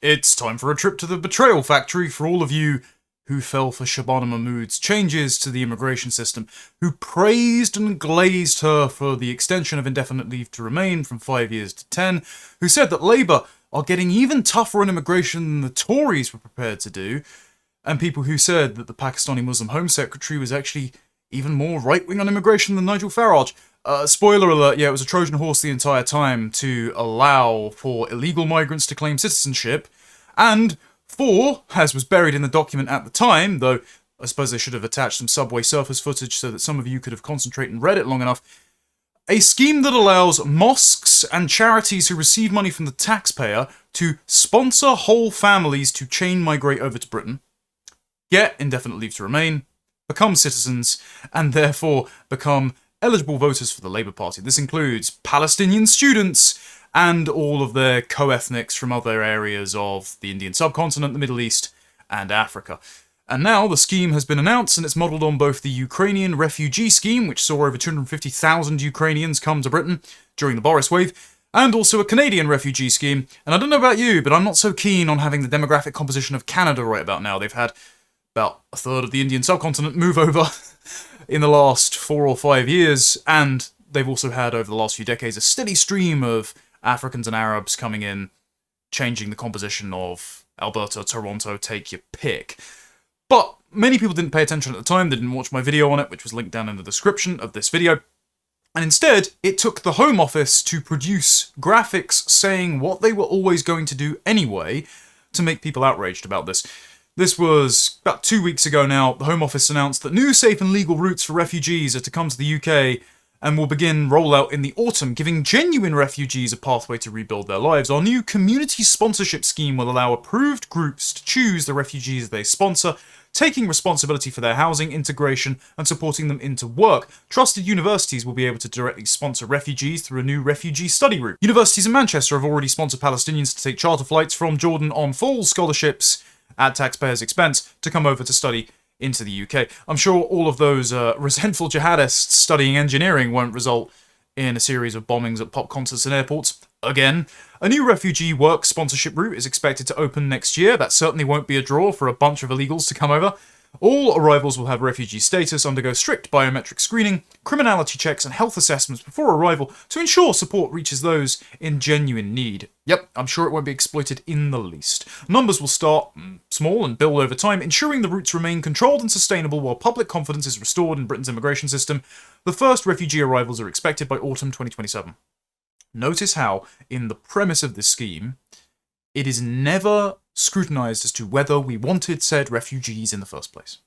It's time for a trip to the betrayal factory for all of you who fell for Shabana Mahmood's changes to the immigration system, who praised and glazed her for the extension of indefinite leave to remain from 5 years to 10, who said that Labour are getting even tougher on immigration than the Tories were prepared to do, and people who said that the Pakistani Muslim Home Secretary was actually even more right-wing on immigration than Nigel Farage. Spoiler alert, yeah, it was a Trojan horse the entire time to allow for illegal migrants to claim citizenship, and for, as was buried in the document at the time, though I suppose they should have attached some Subway Surfers footage so that some of you could have concentrated and read it long enough, a scheme that allows mosques and charities who receive money from the taxpayer to sponsor whole families to chain migrate over to Britain, get indefinite leave to remain, become citizens, and therefore become eligible voters for the Labour Party. This includes Palestinian students and all of their co-ethnics from other areas of the Indian subcontinent, the Middle East, and Africa. And now the scheme has been announced, and it's modelled on both the Ukrainian refugee scheme, which saw over 250,000 Ukrainians come to Britain during the Boriswave, and also a Canadian refugee scheme. And I don't know about you, but I'm not so keen on having the demographic composition of Canada right about now. They've had about a third of the Indian subcontinent move over in the last 4 or 5 years, and they've also had, over the last few decades, a steady stream of Africans and Arabs coming in, changing the composition of Alberta, Toronto, take your pick. But many people didn't pay attention at the time, they didn't watch my video on it, which was linked down in the description of this video, and instead, it took the Home Office to produce graphics saying what they were always going to do anyway to make people outraged about this. This was about 2 weeks ago now. The Home Office announced that new safe and legal routes for refugees are to come to the UK and will begin rollout in the autumn, giving genuine refugees a pathway to rebuild their lives. Our new community sponsorship scheme will allow approved groups to choose the refugees they sponsor, taking responsibility for their housing, integration, and supporting them into work. Trusted universities will be able to directly sponsor refugees through a new refugee study route. Universities in Manchester have already sponsored Palestinians to take charter flights from Jordan on full scholarships at taxpayers' expense to come over to study into the UK. I'm sure all of those resentful jihadists studying engineering won't result in a series of bombings at pop concerts and airports. Again, a new refugee work sponsorship route is expected to open next year. That certainly won't be a draw for a bunch of illegals to come over. All arrivals will have refugee status, undergo strict biometric screening, criminality checks, and health assessments before arrival to ensure support reaches those in genuine need. Yep, I'm sure it won't be exploited in the least. Numbers will start small and build over time, ensuring the routes remain controlled and sustainable while public confidence is restored in Britain's immigration system. The first refugee arrivals are expected by autumn 2027. Notice how, in the premise of this scheme, it is never scrutinised as to whether we wanted said refugees in the first place.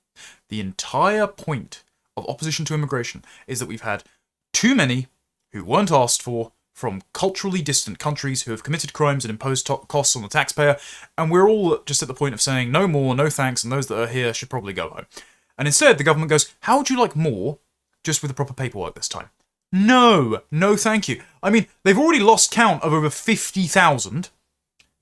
The entire point of opposition to immigration is that we've had too many who weren't asked for from culturally distant countries who have committed crimes and imposed costs on the taxpayer, and we're all just at the point of saying no more, no thanks, and those that are here should probably go home. And instead, the government goes, how would you like more, just with the proper paperwork this time? No, no thank you. I mean, they've already lost count of over 50,000,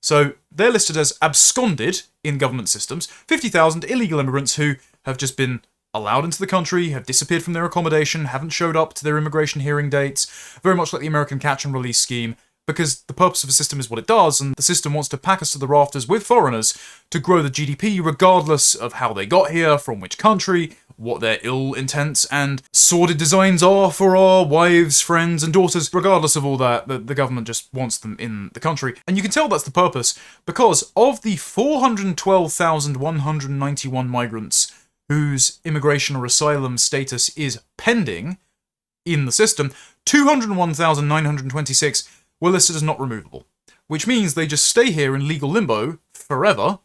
so they're listed as absconded in government systems. 50,000 illegal immigrants who have just been allowed into the country, have disappeared from their accommodation, haven't showed up to their immigration hearing dates, very much like the American catch and release scheme, because the purpose of a system is what it does, and the system wants to pack us to the rafters with foreigners to grow the GDP regardless of how they got here, from which country, what their ill intents and sordid designs are for our wives, friends, and daughters. Regardless of all that, the government just wants them in the country. And you can tell that's the purpose, because of the 412,191 migrants whose immigration or asylum status is pending in the system, 201,926 were listed as not removable, which means they just stay here in legal limbo forever,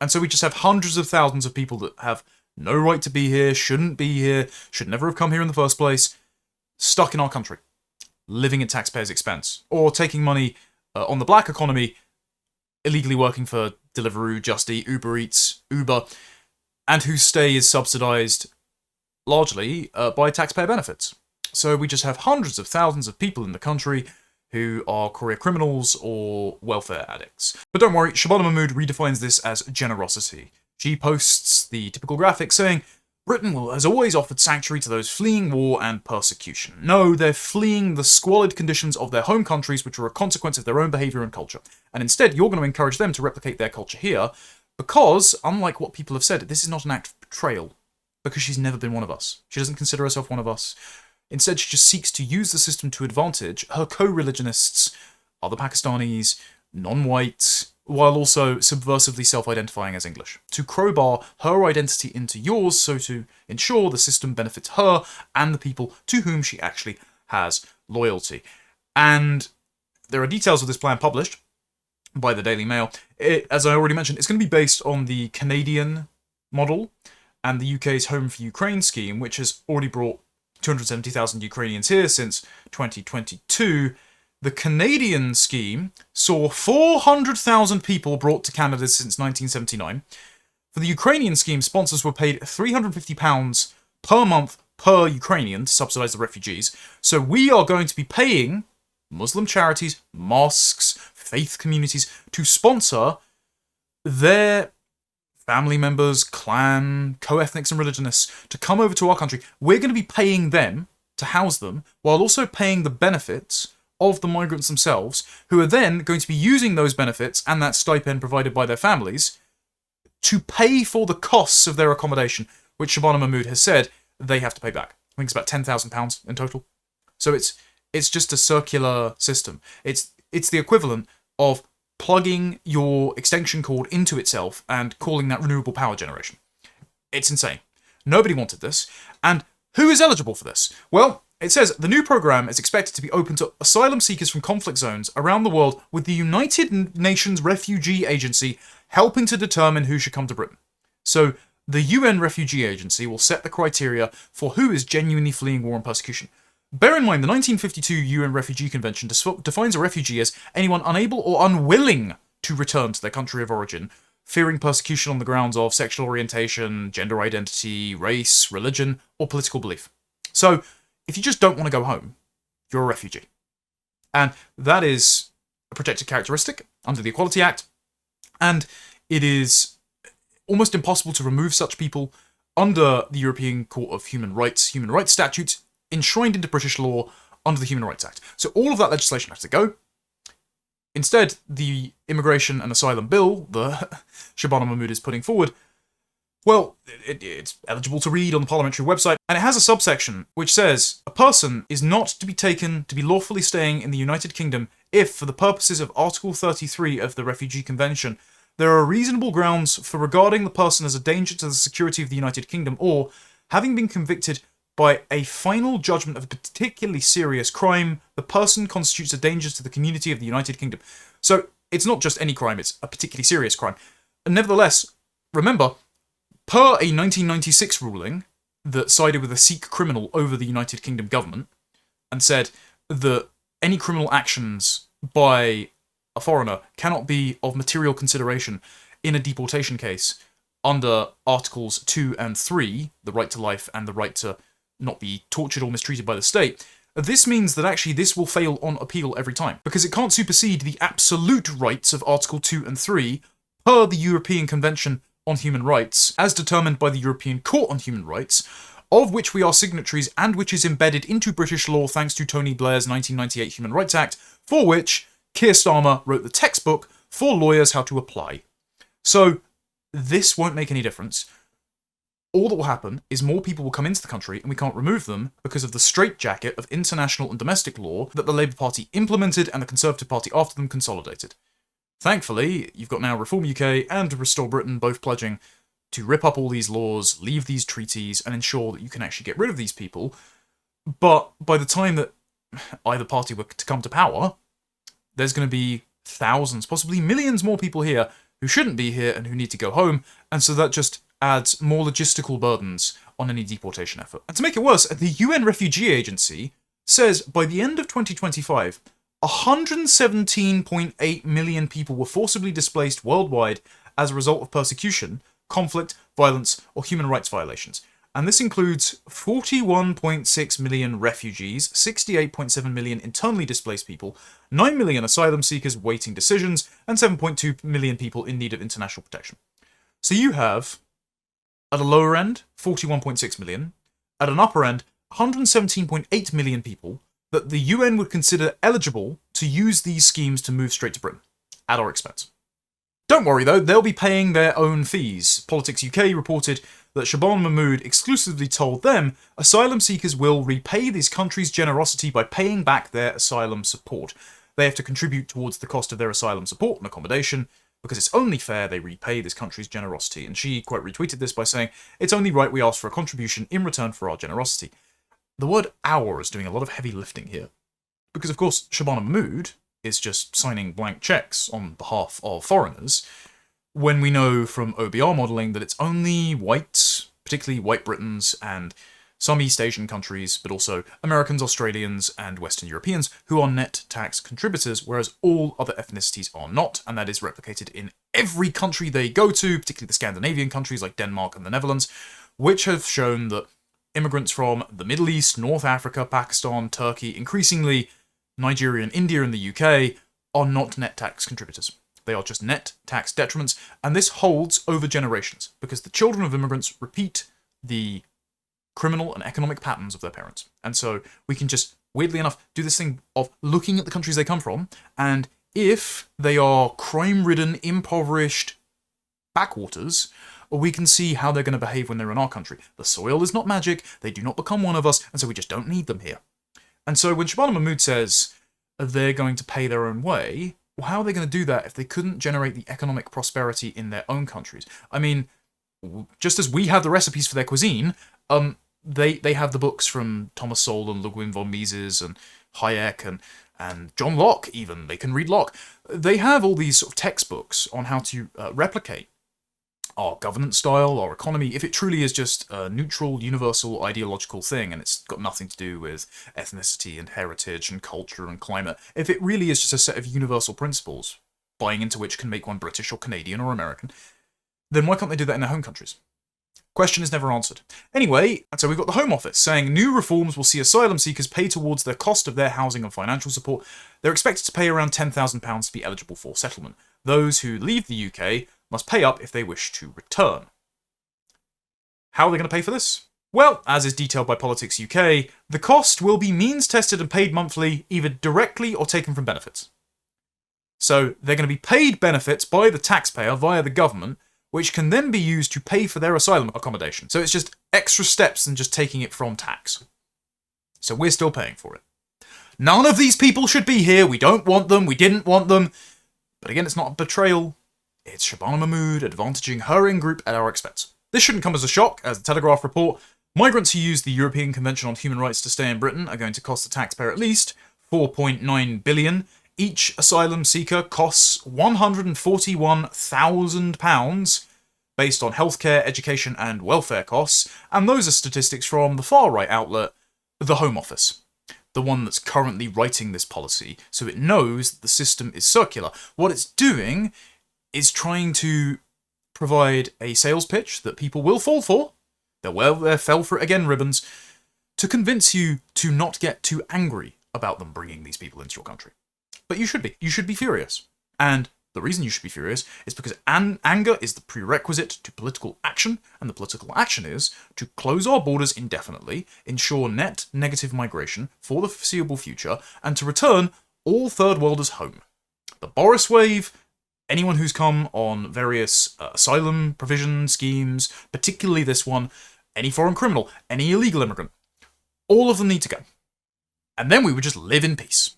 and so we just have hundreds of thousands of people that have no right to be here, shouldn't be here, should never have come here in the first place, stuck in our country, living at taxpayers' expense, or taking money on the black economy, illegally working for Deliveroo, Just Eat, Uber Eats, Uber, and whose stay is subsidised largely by taxpayer benefits. So we just have hundreds of thousands of people in the country who are career criminals or welfare addicts. But don't worry, Shabana Mahmood redefines this as generosity. She posts the typical graphic saying, Britain has always offered sanctuary to those fleeing war and persecution. No, they're fleeing the squalid conditions of their home countries, which are a consequence of their own behaviour and culture. And instead, you're going to encourage them to replicate their culture here, because, unlike what people have said, this is not an act of betrayal, because she's never been one of us. She doesn't consider herself one of us. Instead, she just seeks to use the system to advantage her co-religionists, other Pakistanis, non-white, while also subversively self-identifying as English, to crowbar her identity into yours, so to ensure the system benefits her and the people to whom she actually has loyalty. And there are details of this plan published by the Daily Mail. As I already mentioned, it's going to be based on the Canadian model and the UK's Home for Ukraine scheme, which has already brought 270,000 Ukrainians here since 2022. The Canadian scheme saw 400,000 people brought to Canada since 1979. For the Ukrainian scheme, sponsors were paid £350 per month per Ukrainian to subsidise the refugees. So we are going to be paying Muslim charities, mosques, faith communities to sponsor their family members, clan, co-ethnics and religionists to come over to our country. We're going to be paying them to house them, while also paying the benefits of the migrants themselves, who are then going to be using those benefits and that stipend provided by their families to pay for the costs of their accommodation, which Shabana Mahmood has said they have to pay back. I think it's about £10,000 in total. So it's just a circular system. It's the equivalent of plugging your extension cord into itself and calling that renewable power generation. It's insane. Nobody wanted this. And who is eligible for this? Well, it says the new program is expected to be open to asylum seekers from conflict zones around the world, with the United Nations Refugee Agency helping to determine who should come to Britain. So the UN Refugee Agency will set the criteria for who is genuinely fleeing war and persecution. Bear in mind, the 1952 UN Refugee Convention defines a refugee as anyone unable or unwilling to return to their country of origin, fearing persecution on the grounds of sexual orientation, gender identity, race, religion, or political belief. So, if you just don't want to go home, you're a refugee. And that is a protected characteristic under the Equality Act, and it is almost impossible to remove such people under the European Court of Human Rights statutes enshrined into British law under the Human Rights Act. So all of that legislation has to go. Instead, the Immigration and Asylum Bill that Shabana Mahmood is putting forward, well, it's eligible to read on the parliamentary website, and it has a subsection which says, a person is not to be taken to be lawfully staying in the United Kingdom if, for the purposes of Article 33 of the Refugee Convention, there are reasonable grounds for regarding the person as a danger to the security of the United Kingdom, or, having been convicted by a final judgment of a particularly serious crime, the person constitutes a danger to the community of the United Kingdom. So, it's not just any crime, it's a particularly serious crime. And nevertheless, remember, per a 1996 ruling that sided with a Sikh criminal over the United Kingdom government and said that any criminal actions by a foreigner cannot be of material consideration in a deportation case under Articles 2 and 3, the right to life and the right to not be tortured or mistreated by the state. This means that actually this will fail on appeal every time, because it can't supersede the absolute rights of Article 2 and 3 per the European Convention on Human Rights, as determined by the European Court on Human Rights, of which we are signatories and which is embedded into British law thanks to Tony Blair's 1998 Human Rights Act, for which Keir Starmer wrote the textbook for lawyers how to apply. So this won't make any difference. All that will happen is more people will come into the country and we can't remove them because of the straitjacket of international and domestic law that the Labour Party implemented and the Conservative Party after them consolidated. Thankfully, you've got now Reform UK and Restore Britain both pledging to rip up all these laws, leave these treaties, and ensure that you can actually get rid of these people. But by the time that either party were to come to power, there's going to be thousands, possibly millions more people here who shouldn't be here and who need to go home, and so that just adds more logistical burdens on any deportation effort. And to make it worse, the UN Refugee Agency says by the end of 2025, 117.8 million people were forcibly displaced worldwide as a result of persecution, conflict, violence, or human rights violations. And this includes 41.6 million refugees, 68.7 million internally displaced people, 9 million asylum seekers waiting decisions, and 7.2 million people in need of international protection. So you have At a lower end, 41.6 million. At an upper end, 117.8 million people that the UN would consider eligible to use these schemes to move straight to Britain, at our expense. Don't worry though, they'll be paying their own fees. Politics UK reported that Shaban Mahmood exclusively told them asylum seekers will repay these countries' generosity by paying back their asylum support. They have to contribute towards the cost of their asylum support and accommodation, because it's only fair they repay this country's generosity. And she quite retweeted this by saying, it's only right we ask for a contribution in return for our generosity. The word our is doing a lot of heavy lifting here. Because of course, Shaban Mahmood is just signing blank checks on behalf of foreigners, when we know from OBR modelling that it's only white, particularly white Britons and some East Asian countries, but also Americans, Australians, and Western Europeans, who are net tax contributors, whereas all other ethnicities are not, and that is replicated in every country they go to, particularly the Scandinavian countries like Denmark and the Netherlands, which have shown that immigrants from the Middle East, North Africa, Pakistan, Turkey, increasingly Nigeria and India and the UK, are not net tax contributors. They are just net tax detriments, and this holds over generations, because the children of immigrants repeat the criminal and economic patterns of their parents. And so we can just, weirdly enough, do this thing of looking at the countries they come from, and if they are crime-ridden, impoverished backwaters, we can see how they're going to behave when they're in our country. The soil is not magic, they do not become one of us, and so we just don't need them here. And so when Shaban Mahmood says they're going to pay their own way, well, how are they going to do that if they couldn't generate the economic prosperity in their own countries? I mean, just as we have the recipes for their cuisine, they have the books from Thomas Sowell and Ludwig von Mises and Hayek and John Locke even. They can read Locke. They have all these sort of textbooks on how to replicate our governance style, our economy, if it truly is just a neutral, universal, ideological thing, and it's got nothing to do with ethnicity and heritage and culture and climate, if it really is just a set of universal principles, buying into which can make one British or Canadian or American, then why can't they do that in their home countries? Question is never answered. Anyway, and so we've got the Home Office saying new reforms will see asylum seekers pay towards the cost of their housing and financial support. They're expected to pay around £10,000 to be eligible for settlement. Those who leave the UK must pay up if they wish to return. How are they going to pay for this? Well, as is detailed by Politics UK, the cost will be means tested and paid monthly, either directly or taken from benefits. So they're going to be paid benefits by the taxpayer via the government, which can then be used to pay for their asylum accommodation. So it's just extra steps than just taking it from tax. So we're still paying for it. None of these people should be here. We don't want them. We didn't want them. But again, it's not a betrayal. It's Shaban Mahmood advantaging her in-group at our expense. This shouldn't come as a shock, as the Telegraph report. Migrants who use the European Convention on Human Rights to stay in Britain are going to cost the taxpayer at least £4.9 billion. Each asylum seeker costs £141,000 based on healthcare, education and welfare costs, and those are statistics from the far-right outlet, the Home Office, the one that's currently writing this policy, so it knows that the system is circular. What it's doing is trying to provide a sales pitch that people will fall for, they'll wear their fell for it again ribbons, to convince you to not get too angry about them bringing these people into your country. But you should be. You should be furious. And the reason you should be furious is because anger is the prerequisite to political action, and the political action is to close our borders indefinitely, ensure net negative migration for the foreseeable future, and to return all third worlders home. The Boriswave, anyone who's come on various asylum provision schemes, particularly this one, any foreign criminal, any illegal immigrant, all of them need to go. And then we would just live in peace.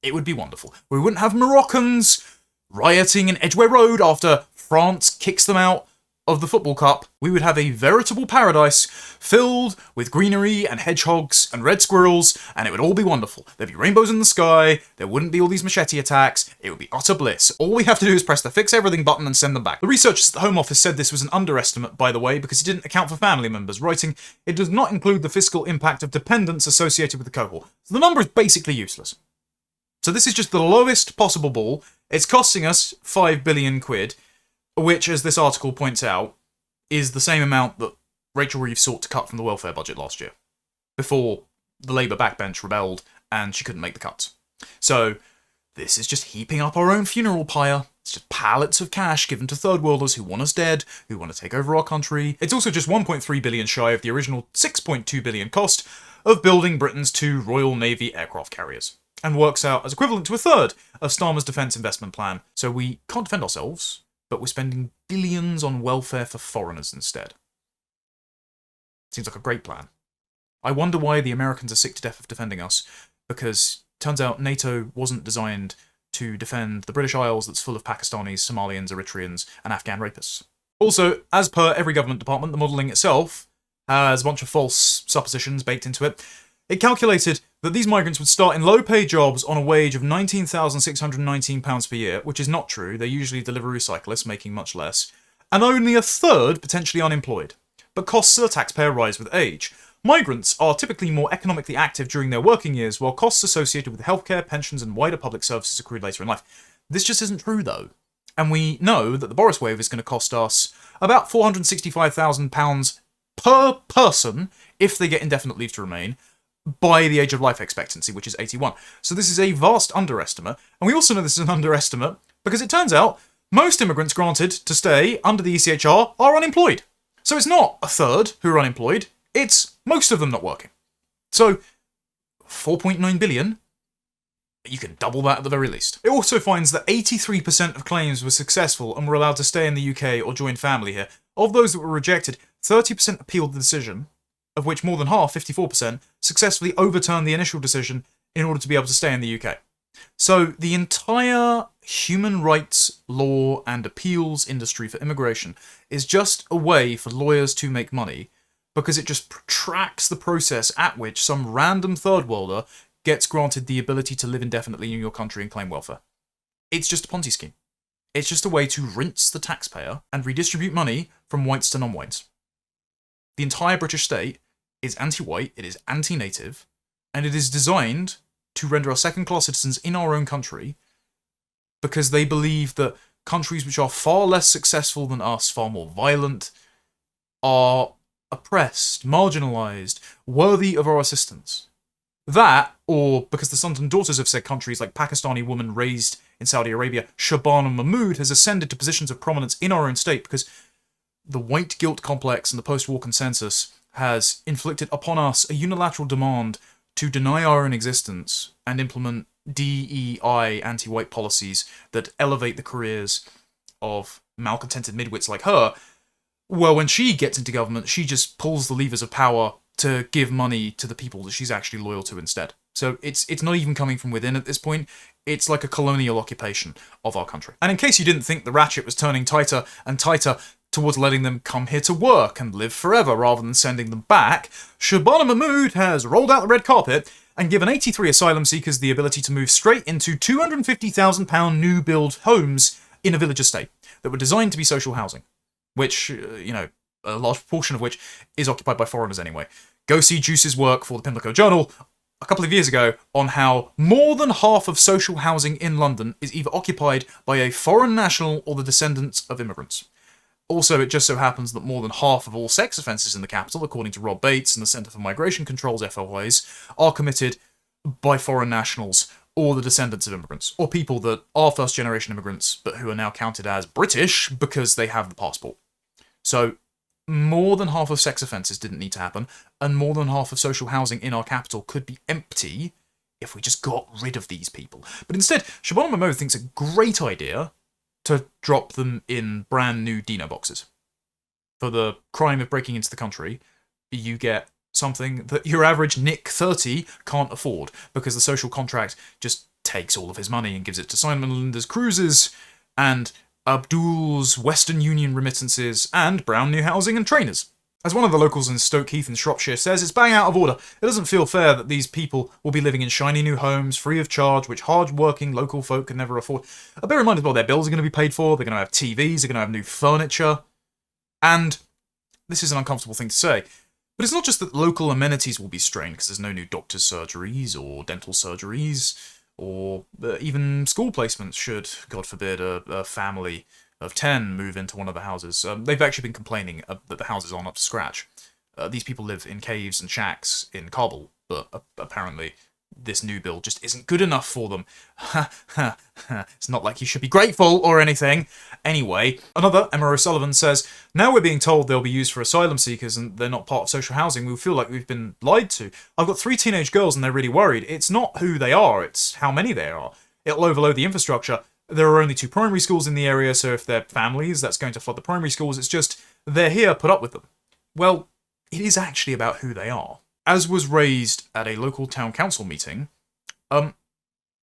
It would be wonderful. We wouldn't have Moroccans rioting in Edgware Road after France kicks them out of the football cup. We would have a veritable paradise filled with greenery and hedgehogs and red squirrels, and it would all be wonderful. There'd be rainbows in the sky, there wouldn't be all these machete attacks, it would be utter bliss. All we have to do is press the fix everything button and send them back. The researchers at the Home Office said this was an underestimate, by the way, because it didn't account for family members, writing, "It does not include the fiscal impact of dependents associated with the cohort." So the number is basically useless. So this is just the lowest possible ball. It's costing us 5 billion quid, which, as this article points out, is the same amount that Rachel Reeves sought to cut from the welfare budget last year, before the Labour backbench rebelled and she couldn't make the cuts. So this is just heaping up our own funeral pyre. It's just pallets of cash given to third worlders who want us dead, who want to take over our country. It's also just 1.3 billion shy of the original 6.2 billion cost of building Britain's 2 Royal Navy aircraft carriers, and works out as equivalent to a third of Starmer's defence investment plan. So we can't defend ourselves, but we're spending billions on welfare for foreigners instead. Seems like a great plan. I wonder why the Americans are sick to death of defending us, because turns out NATO wasn't designed to defend the British Isles that's full of Pakistanis, Somalians, Eritreans, and Afghan rapists. Also, as per every government department, the modelling itself has a bunch of false suppositions baked into it. It calculated that these migrants would start in low-paid jobs on a wage of £19,619 per year, which is not true. They're usually delivery cyclists, making much less, and only a third potentially unemployed. But costs to the taxpayer rise with age. Migrants are typically more economically active during their working years, while costs associated with healthcare, pensions, and wider public services accrue later in life. This just isn't true, though. And we know that the Boriswave is going to cost us about £465,000 per person if they get indefinite leave to remain by the age of life expectancy, which is 81. So this is a vast underestimate. And we also know this is an underestimate because it turns out most immigrants granted to stay under the ECHR are unemployed. So it's not a third who are unemployed, it's most of them not working. So 4.9 billion, you can double that at the very least. It also finds that 83% of claims were successful and were allowed to stay in the UK or join family here. Of those that were rejected, 30% appealed the decision, of which more than half, 54%, successfully overturned the initial decision in order to be able to stay in the UK. So the entire human rights, law, and appeals industry for immigration is just a way for lawyers to make money, because it just protracts the process at which some random third worlder gets granted the ability to live indefinitely in your country and claim welfare. It's just a Ponzi scheme. It's just a way to rinse the taxpayer and redistribute money from whites to non-whites. The entire British state is anti-white, it is anti-native, and it is designed to render us second-class citizens in our own country because they believe that countries which are far less successful than us, far more violent, are oppressed, marginalised, worthy of our assistance. That, or because the sons and daughters of said countries, like Pakistani woman raised in Saudi Arabia, Shabana Mahmood, has ascended to positions of prominence in our own state because the white guilt complex and the post-war consensus has inflicted upon us a unilateral demand to deny our own existence and implement DEI anti-white policies that elevate the careers of malcontented midwits like her. Well, when she gets into government, she just pulls the levers of power to give money to the people that she's actually loyal to instead. So it's not even coming from within at this point. It's like a colonial occupation of our country. And in case you didn't think the ratchet was turning tighter and tighter towards letting them come here to work and live forever rather than sending them back, Shabana Mahmood has rolled out the red carpet and given 83 asylum seekers the ability to move straight into £250,000 new build homes in a village estate that were designed to be social housing, which, a large proportion of which is occupied by foreigners anyway. Go see Juice's work for the Pimlico Journal a couple of years ago on how more than half of social housing in London is either occupied by a foreign national or the descendants of immigrants. Also, it just so happens that more than half of all sex offences in the capital, according to Rob Bates and the Centre for Migration Control's FOIs, are committed by foreign nationals or the descendants of immigrants, or people that are first-generation immigrants but who are now counted as British because they have the passport. So, more than half of sex offences didn't need to happen, and more than half of social housing in our capital could be empty if we just got rid of these people. But instead, Shabana Mahmood thinks a great idea to drop them in brand new Dino boxes. For the crime of breaking into the country, you get something that your average Nick 30 can't afford, because the social contract just takes all of his money and gives it to Simon and Linda's cruises, and Abdul's Western Union remittances, and brown new housing and trainers. As one of the locals in Stoke Heath in Shropshire says, it's bang out of order. It doesn't feel fair that these people will be living in shiny new homes, free of charge, which hard-working local folk can never afford. Bear in mind as well, their bills are going to be paid for, they're going to have TVs, they're going to have new furniture. And this is an uncomfortable thing to say, but it's not just that local amenities will be strained, because there's no new doctor's surgeries or dental surgeries, or even school placements should, God forbid, a family of 10 move into one of the houses. They've actually been complaining that the houses aren't up to scratch. These people live in caves and shacks in Kabul, but apparently this new bill just isn't good enough for them. It's not like you should be grateful or anything. Anyway, another, Emma O'Sullivan, says, now we're being told they'll be used for asylum seekers and they're not part of social housing. We feel like we've been lied to. I've got 3 teenage girls and they're really worried. It's not who they are, it's how many there are. It'll overload the infrastructure. There are only 2 primary schools in the area, so if they're families, that's going to flood the primary schools. It's just, they're here, put up with them. Well, it is actually about who they are. As was raised at a local town council meeting,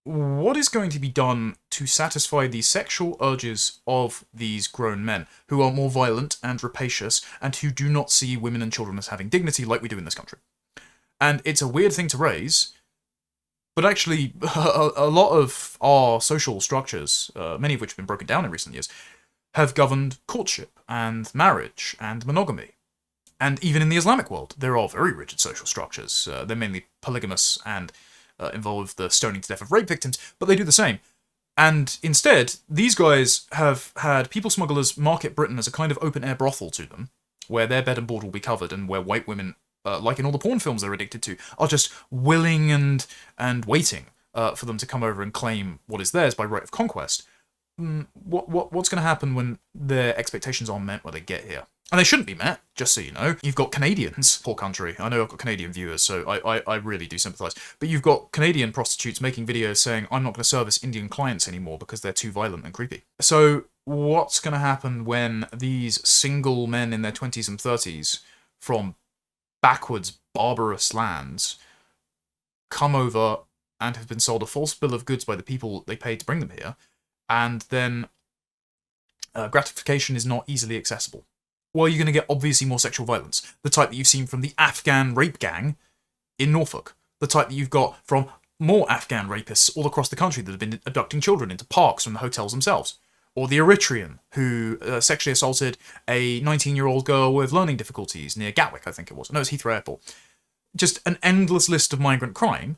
what is going to be done to satisfy the sexual urges of these grown men who are more violent and rapacious and who do not see women and children as having dignity like we do in this country? And it's a weird thing to raise, but actually a lot of our social structures, many of which have been broken down in recent years, have governed courtship and marriage and monogamy. And even in the Islamic world, there are very rigid social structures. They're mainly polygamous and involve the stoning to death of rape victims, but they do the same. And instead, these guys have had people smugglers market Britain as a kind of open-air brothel to them, where their bed and board will be covered, and where white women, like in all the porn films they're addicted to, are just willing and waiting for them to come over and claim what is theirs by right of conquest. What's going to happen when their expectations aren't met when they get here? And they shouldn't be met, just so you know. You've got Canadians, poor country. I know I've got Canadian viewers, so I really do sympathise. But you've got Canadian prostitutes making videos saying, I'm not going to service Indian clients anymore because they're too violent and creepy. So what's going to happen when these single men in their 20s and 30s from backwards, barbarous lands come over and have been sold a false bill of goods by the people they paid to bring them here, and then gratification is not easily accessible? Well, you're going to get obviously more sexual violence. The type that you've seen from the Afghan rape gang in Norfolk. The type that you've got from more Afghan rapists all across the country that have been abducting children into parks from the hotels themselves. Or the Eritrean, who sexually assaulted a 19-year-old girl with learning difficulties near Gatwick, I think it was. No, it was Heathrow Airport. Just an endless list of migrant crime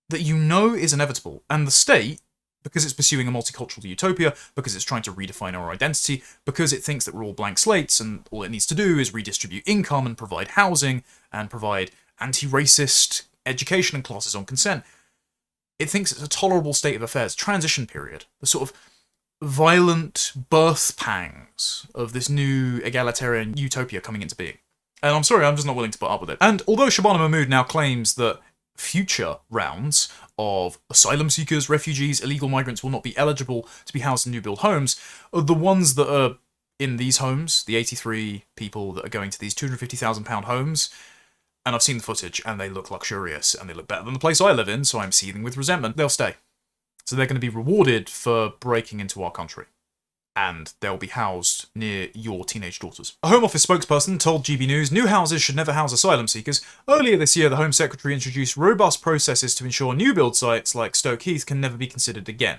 that you know is inevitable. And the state, because it's pursuing a multicultural utopia, because it's trying to redefine our identity, because it thinks that we're all blank slates and all it needs to do is redistribute income and provide housing and provide anti-racist education and classes on consent. It thinks it's a tolerable state of affairs, transition period, the sort of violent birth pangs of this new egalitarian utopia coming into being. And I'm sorry, I'm just not willing to put up with it. And although Shabana Mahmood now claims that future rounds of asylum seekers, refugees, illegal migrants will not be eligible to be housed in new build homes, the ones that are in these homes, the 83 people that are going to these £250,000 homes, and I've seen the footage and they look luxurious and they look better than the place I live in, so I'm seething with resentment, they'll stay. So they're going to be rewarded for breaking into our country. And they'll be housed near your teenage daughters. A Home Office spokesperson told GB News new houses should never house asylum seekers. Earlier this year, the Home Secretary introduced robust processes to ensure new build sites like Stoke Heath can never be considered again.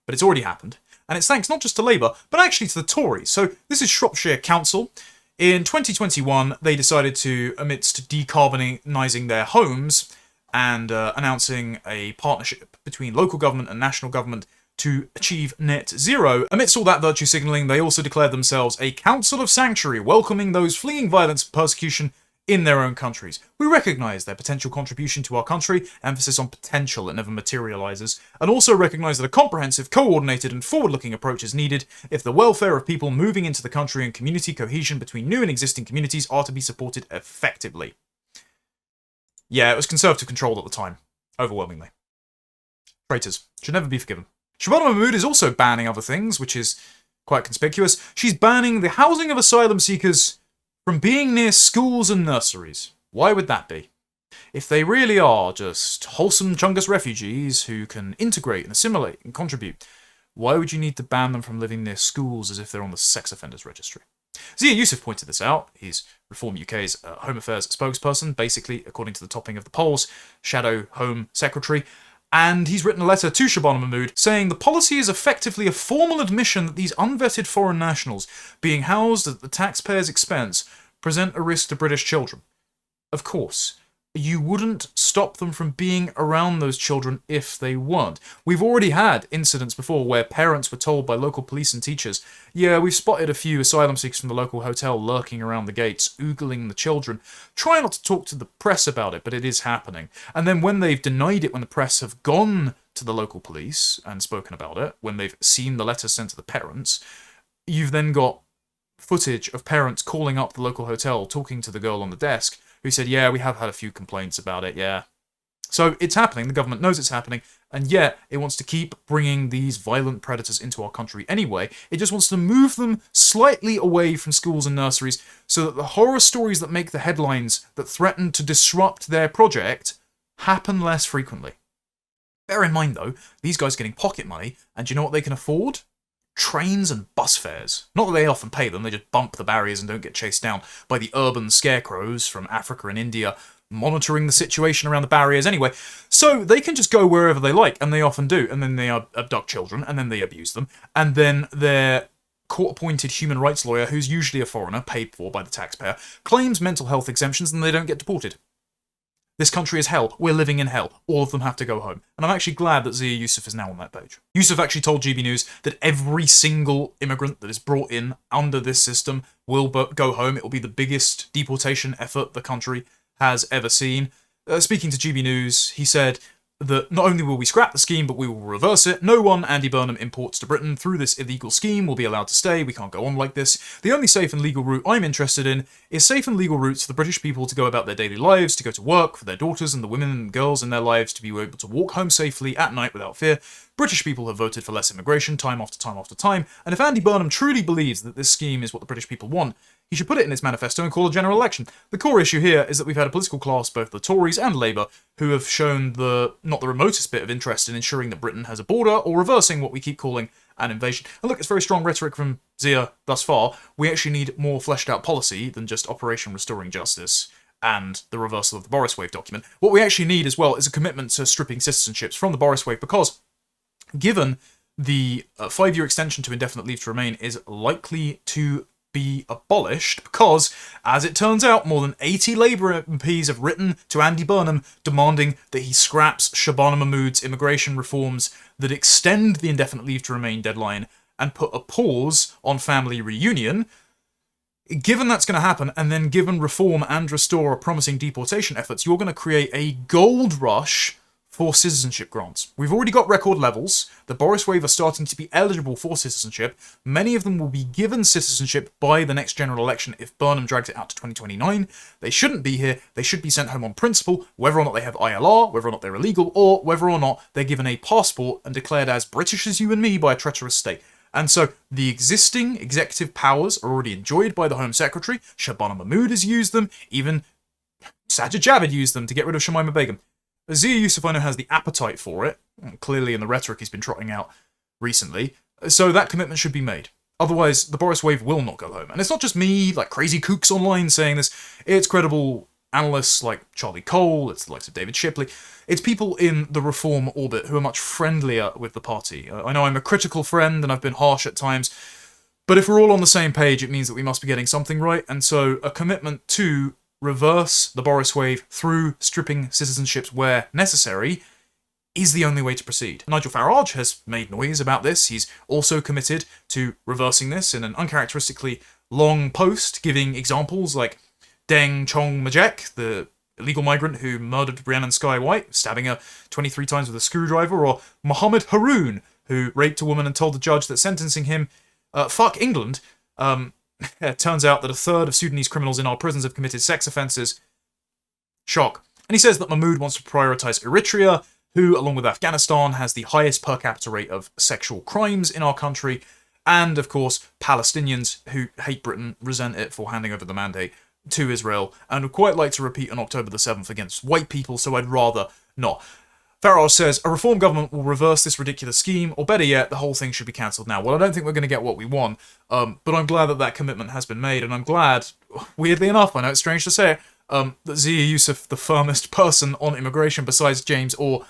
But it's already happened, and it's thanks not just to Labour, but actually to the Tories. So this is Shropshire Council. In 2021, they decided to, amidst decarbonising their homes and announcing a partnership between local government and national government to achieve net zero. Amidst all that virtue signalling, they also declared themselves a council of sanctuary, welcoming those fleeing violence and persecution in their own countries. We recognise their potential contribution to our country, emphasis on potential that never materialises, and also recognise that a comprehensive, coordinated and forward-looking approach is needed if the welfare of people moving into the country and community cohesion between new and existing communities are to be supported effectively. Yeah, it was Conservative controlled at the time, overwhelmingly. Traitors should never be forgiven. Shabana Mahmood is also banning other things, which is quite conspicuous. She's banning the housing of asylum seekers from being near schools and nurseries. Why would that be? If they really are just wholesome Chungus refugees who can integrate and assimilate and contribute, why would you need to ban them from living near schools as if they're on the sex offenders registry? Zia Youssef pointed this out. He's Reform UK's Home Affairs spokesperson, basically, according to the topping of the polls, Shadow Home Secretary. And he's written a letter to Shabana Mahmood saying the policy is effectively a formal admission that these unvetted foreign nationals being housed at the taxpayers' expense present a risk to British children. Of course, you wouldn't stop them from being around those children if they weren't. We've already had incidents before where parents were told by local police and teachers, yeah, we've spotted a few asylum seekers from the local hotel lurking around the gates, oogling the children. Try not to talk to the press about it, but it is happening. And then when they've denied it, when the press have gone to the local police and spoken about it, when they've seen the letters sent to the parents, you've then got footage of parents calling up the local hotel, talking to the girl on the desk, who said, yeah, we have had a few complaints about it, yeah. So it's happening, the government knows it's happening, and yet it wants to keep bringing these violent predators into our country anyway. It just wants to move them slightly away from schools and nurseries so that the horror stories that make the headlines that threaten to disrupt their project happen less frequently. Bear in mind, though, these guys are getting pocket money, and do you know what they can afford? Trains and bus fares. Not that they often pay them, they just bump the barriers and don't get chased down by the urban scarecrows from Africa and India monitoring the situation around the barriers anyway. So they can just go wherever they like, and they often do, and then they abduct children, and then they abuse them, and then their court-appointed human rights lawyer, who's usually a foreigner, paid for by the taxpayer, claims mental health exemptions and they don't get deported. This country is hell. We're living in hell. All of them have to go home. And I'm actually glad that Zia Yusuf is now on that page. Yusuf actually told GB News that every single immigrant that is brought in under this system will go home. It will be the biggest deportation effort the country has ever seen. Speaking to GB News, he said that not only will we scrap the scheme, but we will reverse it. No one Andy Burnham imports to Britain through this illegal scheme will be allowed to stay. We can't go on like this. The only safe and legal route I'm interested in is safe and legal routes for the British people to go about their daily lives, to go to work, for their daughters and the women and girls in their lives to be able to walk home safely at night without fear. British people have voted for less immigration time after time after time, and if Andy Burnham truly believes that this scheme is what the British people want, he should put it in his manifesto and call a general election. The core issue here is that we've had a political class, both the Tories and Labour, who have shown not the remotest bit of interest in ensuring that Britain has a border or reversing what we keep calling an invasion. And look, it's very strong rhetoric from Zia thus far. We actually need more fleshed out policy than just Operation Restoring Justice and the reversal of the Boriswave document. What we actually need as well is a commitment to stripping citizenships from the Boriswave, because given the 5-year extension to indefinite leave to remain is likely to be abolished, because, as it turns out, more than 80 Labour MPs have written to Andy Burnham demanding that he scraps Shabana Mahmood's immigration reforms that extend the indefinite leave to remain deadline and put a pause on family reunion. Given that's going to happen, and then given reform and restore are promising deportation efforts, you're going to create a gold rush for citizenship grants. We've already got record levels. The Boriswave are starting to be eligible for citizenship. Many of them will be given citizenship by the next general election if Burnham drags it out to 2029. They shouldn't be here. They should be sent home on principle, whether or not they have ILR, whether or not they're illegal, or whether or not they're given a passport and declared as British as you and me by a treacherous state. And so the existing executive powers are already enjoyed by the Home Secretary. Shabana Mahmood has used them. Even Sajid Javid used them to get rid of Shamima Begum. Zia Yusuf, I know, has the appetite for it, clearly in the rhetoric he's been trotting out recently, so that commitment should be made. Otherwise, the Boriswave will not go home. And it's not just me, like crazy kooks online saying this, it's credible analysts like Charlie Cole, it's the likes of David Shipley, it's people in the reform orbit who are much friendlier with the party. I know I'm a critical friend and I've been harsh at times, but if we're all on the same page, it means that we must be getting something right, and so a commitment to reverse the Boriswave through stripping citizenships where necessary is the only way to proceed. Nigel Farage has made noise about this. He's also committed to reversing this in an uncharacteristically long post, giving examples like Deng Chong Majek, the illegal migrant who murdered Rhiannon Sky White, stabbing her 23 times with a screwdriver, or Mohammed Haroon, who raped a woman and told the judge that sentencing him, fuck England. It turns out that a third of Sudanese criminals in our prisons have committed sex offences. Shock. And he says that Mahmood wants to prioritise Eritrea, who, along with Afghanistan, has the highest per capita rate of sexual crimes in our country, and, of course, Palestinians who hate Britain, resent it for handing over the mandate to Israel, and would quite like to repeat on October the 7th against white people, so I'd rather not. Farage says, a reform government will reverse this ridiculous scheme, or better yet, the whole thing should be cancelled now. Well, I don't think we're going to get what we want, but I'm glad that that commitment has been made, and I'm glad, weirdly enough, I know it's strange to say it, that Zia Yusuf, the firmest person on immigration besides James Orr,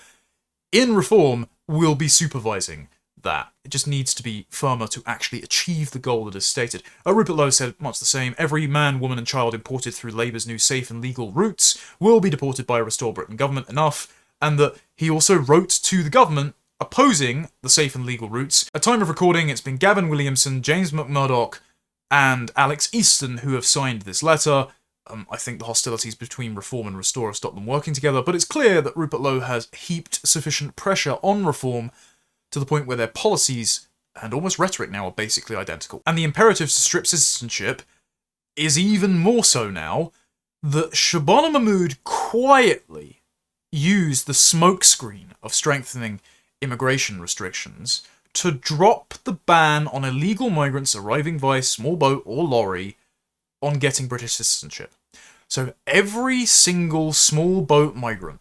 in reform, will be supervising that. It just needs to be firmer to actually achieve the goal that is stated. Rupert Lowe said much the same. Every man, woman and child imported through Labour's new safe and legal routes will be deported by a Restore Britain government. Enough. And that he also wrote to the government opposing the safe and legal routes. At time of recording, it's been Gavin Williamson, James McMurdoch, and Alex Easton who have signed this letter. I think the hostilities between Reform and Restore have stopped them working together, but it's clear that Rupert Lowe has heaped sufficient pressure on Reform to the point where their policies and almost rhetoric now are basically identical. And the imperative to strip citizenship is even more so now that Shabana Mahmood quietly used the smokescreen of strengthening immigration restrictions to drop the ban on illegal migrants arriving via small boat or lorry on getting British citizenship. So every single small boat migrant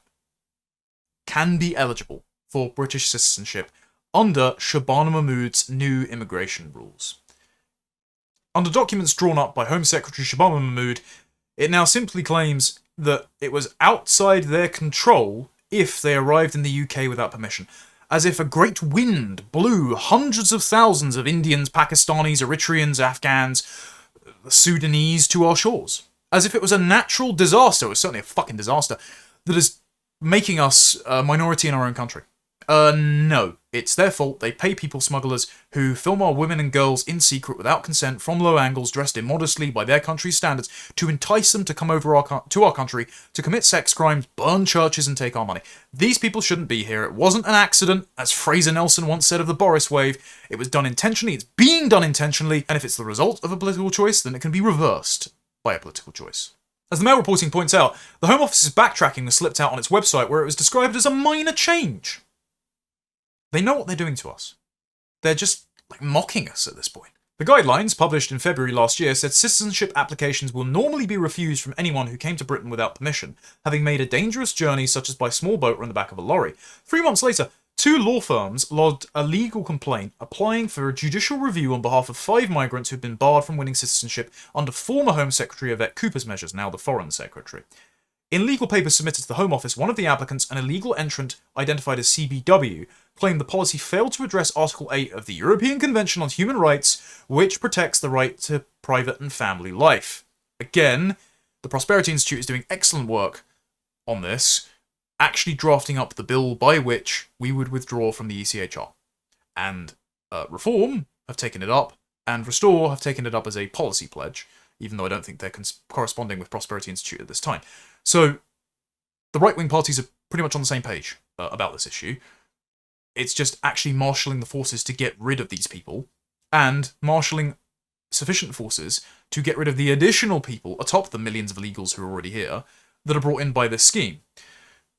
can be eligible for British citizenship under Shabana Mahmood's new immigration rules. Under documents drawn up by Home Secretary Shabana Mahmood, it now simply claims that it was outside their control if they arrived in the UK without permission, as if a great wind blew hundreds of thousands of Indians, Pakistanis, Eritreans, Afghans, Sudanese to our shores. As if it was a natural disaster, it was certainly a fucking disaster, that is making us a minority in our own country. No. It's their fault. They pay people smugglers who film our women and girls in secret without consent from low angles, dressed immodestly by their country's standards, to entice them to come over to our country to commit sex crimes, burn churches, and take our money. These people shouldn't be here. It wasn't an accident, as Fraser Nelson once said of the Boriswave. It was done intentionally. It's being done intentionally. And if it's the result of a political choice, then it can be reversed by a political choice. As the Mail reporting points out, the Home Office's backtracking was slipped out on its website where it was described as a minor change. They know what they're doing to us. They're just mocking us at this point. The guidelines, published in February last year, said citizenship applications will normally be refused from anyone who came to Britain without permission, having made a dangerous journey such as by small boat or in the back of a lorry. 3 months later, 2 law firms lodged a legal complaint applying for a judicial review on behalf of 5 migrants who'd been barred from winning citizenship under former Home Secretary Yvette Cooper's measures, now the Foreign Secretary. In legal papers submitted to the Home Office, one of the applicants, an illegal entrant identified as CBW, claimed the policy failed to address Article 8 of the European Convention on Human Rights, which protects the right to private and family life. Again, the Prosperity Institute is doing excellent work on this, actually drafting up the bill by which we would withdraw from the ECHR. And Reform have taken it up, and Restore have taken it up as a policy pledge, even though I don't think they're corresponding with Prosperity Institute at this time. So, the right-wing parties are pretty much on the same page about this issue. It's just actually marshalling the forces to get rid of these people, and marshalling sufficient forces to get rid of the additional people atop the millions of illegals who are already here that are brought in by this scheme.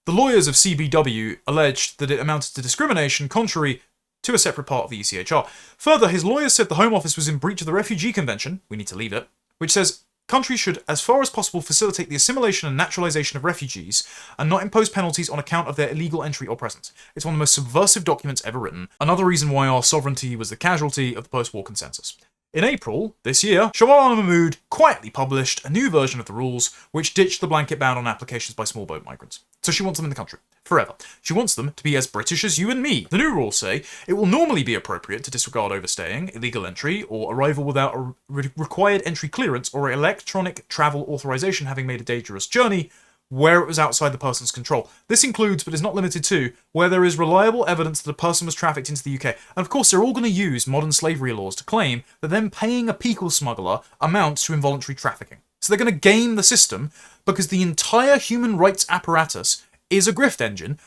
The lawyers of CBW alleged that it amounted to discrimination contrary to a separate part of the ECHR. Further, his lawyers said the Home Office was in breach of the Refugee Convention, we need to leave it, which says countries should, as far as possible, facilitate the assimilation and naturalisation of refugees and not impose penalties on account of their illegal entry or presence. It's one of the most subversive documents ever written, another reason why our sovereignty was the casualty of the post-war consensus. In April this year, Shabana Mahmood quietly published a new version of the rules which ditched the blanket ban on applications by small boat migrants. So she wants them in the country. Forever. She wants them to be as British as you and me. The new rules say it will normally be appropriate to disregard overstaying, illegal entry, or arrival without a required entry clearance or electronic travel authorization having made a dangerous journey where it was outside the person's control. This includes, but is not limited to, where there is reliable evidence that a person was trafficked into the UK. And of course, they're all going to use modern slavery laws to claim that them paying a people smuggler amounts to involuntary trafficking. So they're going to game the system because the entire human rights apparatus is a grift engine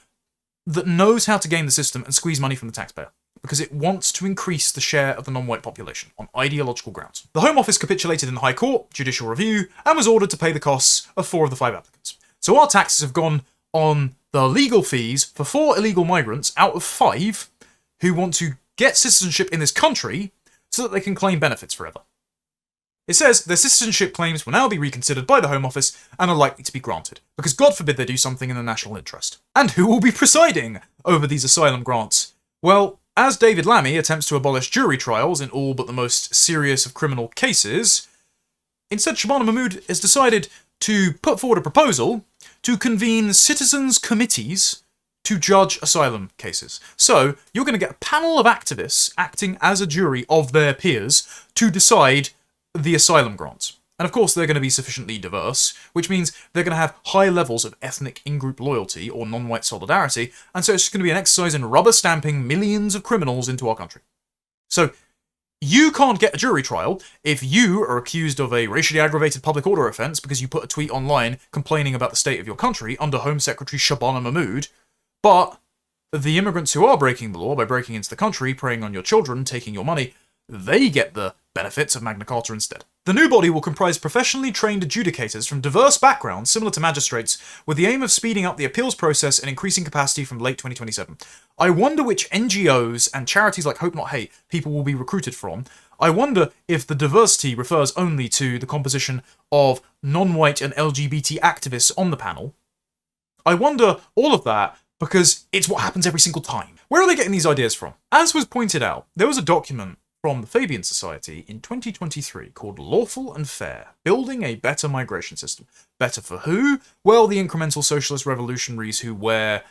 that knows how to game the system and squeeze money from the taxpayer, because it wants to increase the share of the non-white population on ideological grounds. The Home Office capitulated in the High Court, judicial review, and was ordered to pay the costs of 4 of the 5 applicants. So our taxes have gone on the legal fees for 4 illegal migrants out of 5 who want to get citizenship in this country so that they can claim benefits forever. It says their citizenship claims will now be reconsidered by the Home Office and are likely to be granted, because God forbid they do something in the national interest. And who will be presiding over these asylum grants? Well, as David Lammy attempts to abolish jury trials in all but the most serious of criminal cases, instead Shabana Mahmood has decided to put forward a proposal to convene citizens' committees to judge asylum cases. So you're going to get a panel of activists acting as a jury of their peers to decide the asylum grants. And of course, they're going to be sufficiently diverse, which means they're going to have high levels of ethnic in-group loyalty or non-white solidarity, and so it's just going to be an exercise in rubber stamping millions of criminals into our country. So you can't get a jury trial if you are accused of a racially aggravated public order offence because you put a tweet online complaining about the state of your country under Home Secretary Shabana Mahmood, but the immigrants who are breaking the law by breaking into the country, preying on your children, taking your money, they get the benefits of Magna Carta instead. The new body will comprise professionally trained adjudicators from diverse backgrounds similar to magistrates, with the aim of speeding up the appeals process and increasing capacity from late 2027. I wonder which NGOs and charities like Hope Not Hate people will be recruited from. I wonder if the diversity refers only to the composition of non-white and LGBT activists on the panel. I wonder all of that because it's what happens every single time. Where are they getting these ideas from? As was pointed out, there was a document from the Fabian Society in 2023 called Lawful and Fair, Building a Better Migration System. Better for who? Well, the incremental socialist revolutionaries who wear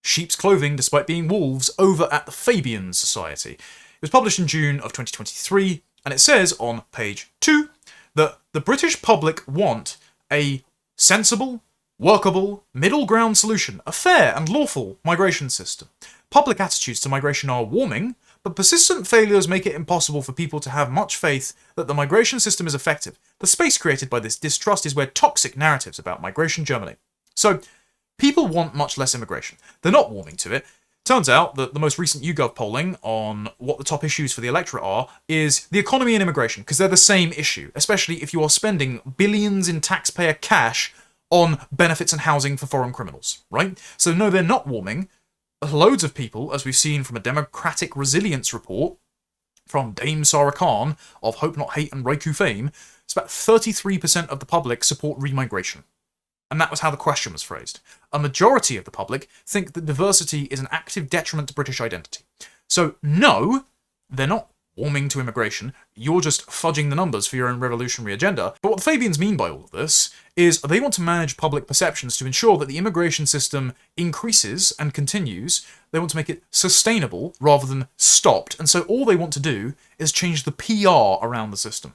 sheep's clothing despite being wolves over at the Fabian Society. It was published in June of 2023, and it says on page 2 that the British public want a sensible, workable, middle ground solution, a fair and lawful migration system. Public attitudes to migration are warming, but persistent failures make it impossible for people to have much faith that the migration system is effective. The space created by this distrust is where toxic narratives about migration germinate. So, people want much less immigration. They're not warming to it. Turns out that the most recent YouGov polling on what the top issues for the electorate are is the economy and immigration, because they're the same issue, especially if you are spending billions in taxpayer cash on benefits and housing for foreign criminals, right? So no, they're not warming. Loads of people, as we've seen from a democratic resilience report from Dame Sarah Khan of Hope Not Hate and Raiku fame, it's about 33% of the public support remigration. And that was how the question was phrased. A majority of the public think that diversity is an active detriment to British identity. So no, they're not warming to immigration, you're just fudging the numbers for your own revolutionary agenda. But what the Fabians mean by all of this is they want to manage public perceptions to ensure that the immigration system increases and continues. They want to make it sustainable rather than stopped, and so all they want to do is change the PR around the system.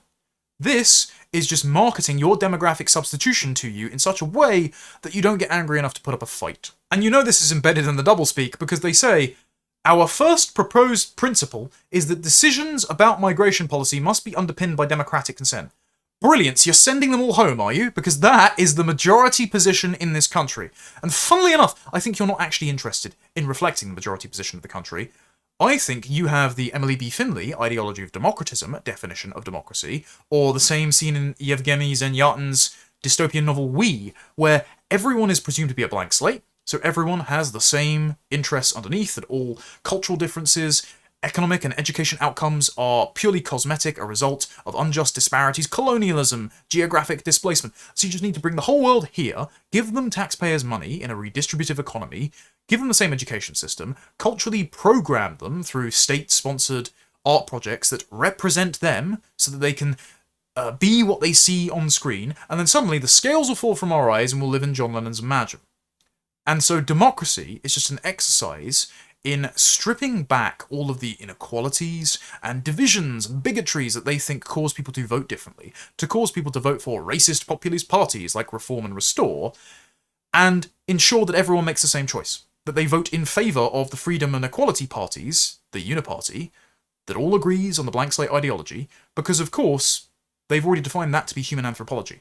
This is just marketing your demographic substitution to you in such a way that you don't get angry enough to put up a fight. And you know this is embedded in the doublespeak because they say, our first proposed principle is that decisions about migration policy must be underpinned by democratic consent. Brilliant, you're sending them all home, are you? Because that is the majority position in this country. And funnily enough, I think you're not actually interested in reflecting the majority position of the country. I think you have the Emily B. Finley ideology of democratism, definition of democracy, or the same seen in Yevgeny Zenyatin's dystopian novel We, where everyone is presumed to be a blank slate, so everyone has the same interests underneath, that all cultural differences, economic and education outcomes are purely cosmetic, a result of unjust disparities, colonialism, geographic displacement. So you just need to bring the whole world here, give them taxpayers' money in a redistributive economy, give them the same education system, culturally program them through state-sponsored art projects that represent them so that they can be what they see on screen, and then suddenly the scales will fall from our eyes and we'll live in John Lennon's Imagine. And so democracy is just an exercise in stripping back all of the inequalities and divisions and bigotries that they think cause people to vote differently, to cause people to vote for racist populist parties like Reform and Restore, and ensure that everyone makes the same choice, that they vote in favour of the freedom and equality parties, the Uniparty, that all agrees on the blank slate ideology, because of course they've already defined that to be human anthropology.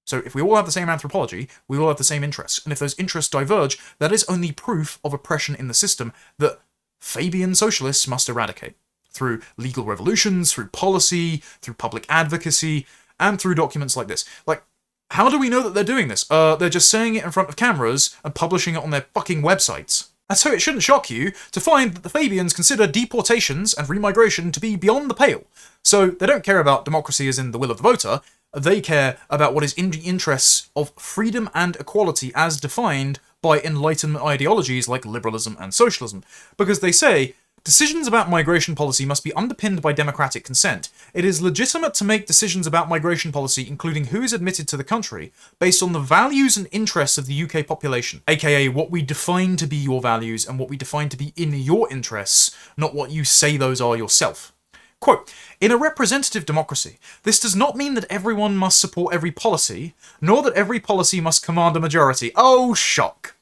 So if we all have the same anthropology, we all have the same interests. And if those interests diverge, that is only proof of oppression in the system that Fabian socialists must eradicate. Through legal revolutions, through policy, through public advocacy, and through documents like this. Like, how do we know that they're doing this? They're just saying it in front of cameras and publishing it on their fucking websites. And so it shouldn't shock you to find that the Fabians consider deportations and remigration to be beyond the pale. So they don't care about democracy as in the will of the voter. They care about what is in the interests of freedom and equality as defined by Enlightenment ideologies like liberalism and socialism. Because they say, Decisions about migration policy must be underpinned by democratic consent. It is legitimate to make decisions about migration policy, including who is admitted to the country, based on the values and interests of the UK population, aka what we define to be your values and what we define to be in your interests, not what you say those are yourself. Quote, in a representative democracy, this does not mean that everyone must support every policy, nor that every policy must command a majority. Oh, shock.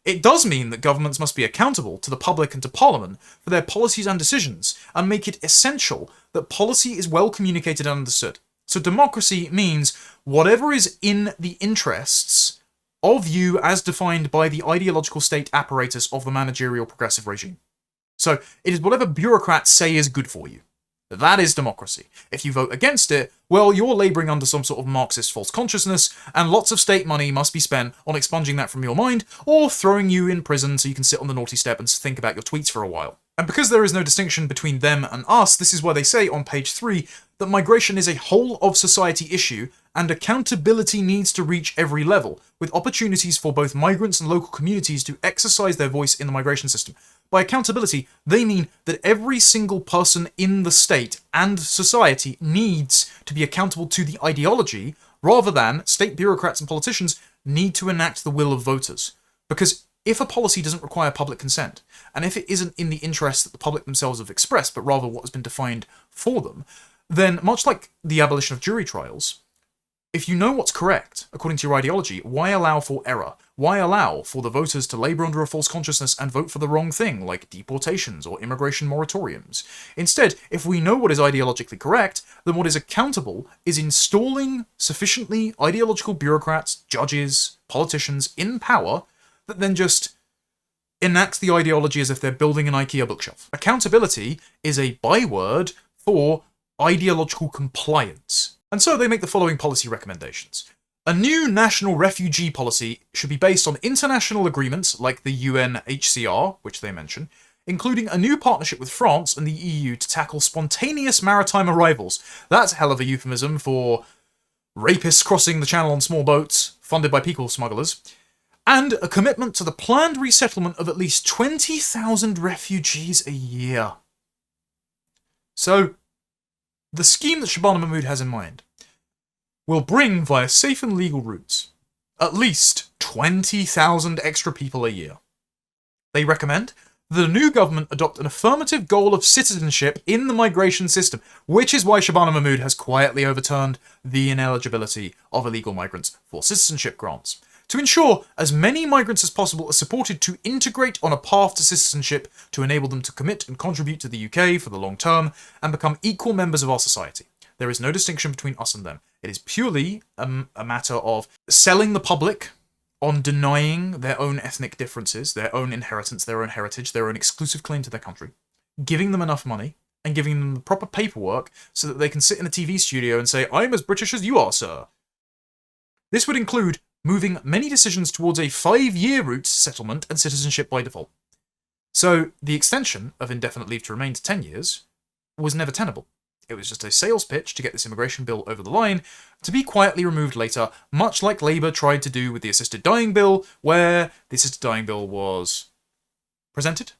It does mean that governments must be accountable to the public and to Parliament for their policies and decisions, and make it essential that policy is well communicated and understood. So democracy means whatever is in the interests of you as defined by the ideological state apparatus of the managerial progressive regime. So it is whatever bureaucrats say is good for you. That is democracy. If you vote against it, well, you're labouring under some sort of Marxist false consciousness, and lots of state money must be spent on expunging that from your mind, or throwing you in prison so you can sit on the naughty step and think about your tweets for a while. And because there is no distinction between them and us, this is why they say on page 3 that migration is a whole of society issue, and accountability needs to reach every level, with opportunities for both migrants and local communities to exercise their voice in the migration system. By accountability, they mean that every single person in the state and society needs to be accountable to the ideology, rather than state bureaucrats and politicians need to enact the will of voters. Because if a policy doesn't require public consent, and if it isn't in the interests that the public themselves have expressed, but rather what has been defined for them, then much like the abolition of jury trials, if you know what's correct, according to your ideology, why allow for error? Why allow for the voters to labour under a false consciousness and vote for the wrong thing, like deportations or immigration moratoriums? Instead, if we know what is ideologically correct, then what is accountable is installing sufficiently ideological bureaucrats, judges, politicians in power that then just enact the ideology as if they're building an IKEA bookshelf. Accountability is a byword for ideological compliance. And so they make the following policy recommendations. A new national refugee policy should be based on international agreements like the UNHCR, which they mention, including a new partnership with France and the EU to tackle spontaneous maritime arrivals. That's a hell of a euphemism for rapists crossing the channel on small boats, funded by people smugglers. And a commitment to the planned resettlement of at least 20,000 refugees a year. So, the scheme that Shabana Mahmood has in mind will bring, via safe and legal routes, at least 20,000 extra people a year. They recommend that the new government adopt an affirmative goal of citizenship in the migration system, which is why Shabana Mahmood has quietly overturned the ineligibility of illegal migrants for citizenship grants, to ensure as many migrants as possible are supported to integrate on a path to citizenship to enable them to commit and contribute to the UK for the long term and become equal members of our society. There is no distinction between us and them. It is purely a matter of selling the public on denying their own ethnic differences, their own inheritance, their own heritage, their own exclusive claim to their country, giving them enough money and giving them the proper paperwork so that they can sit in a TV studio and say, I'm as British as you are, sir. This would include moving many decisions towards a 5-year route to settlement and citizenship by default. So the extension of indefinite leave to remain to 10 years was never tenable. It was just a sales pitch to get this immigration bill over the line, to be quietly removed later, much like Labour tried to do with the assisted dying bill, where the assisted dying bill was presented,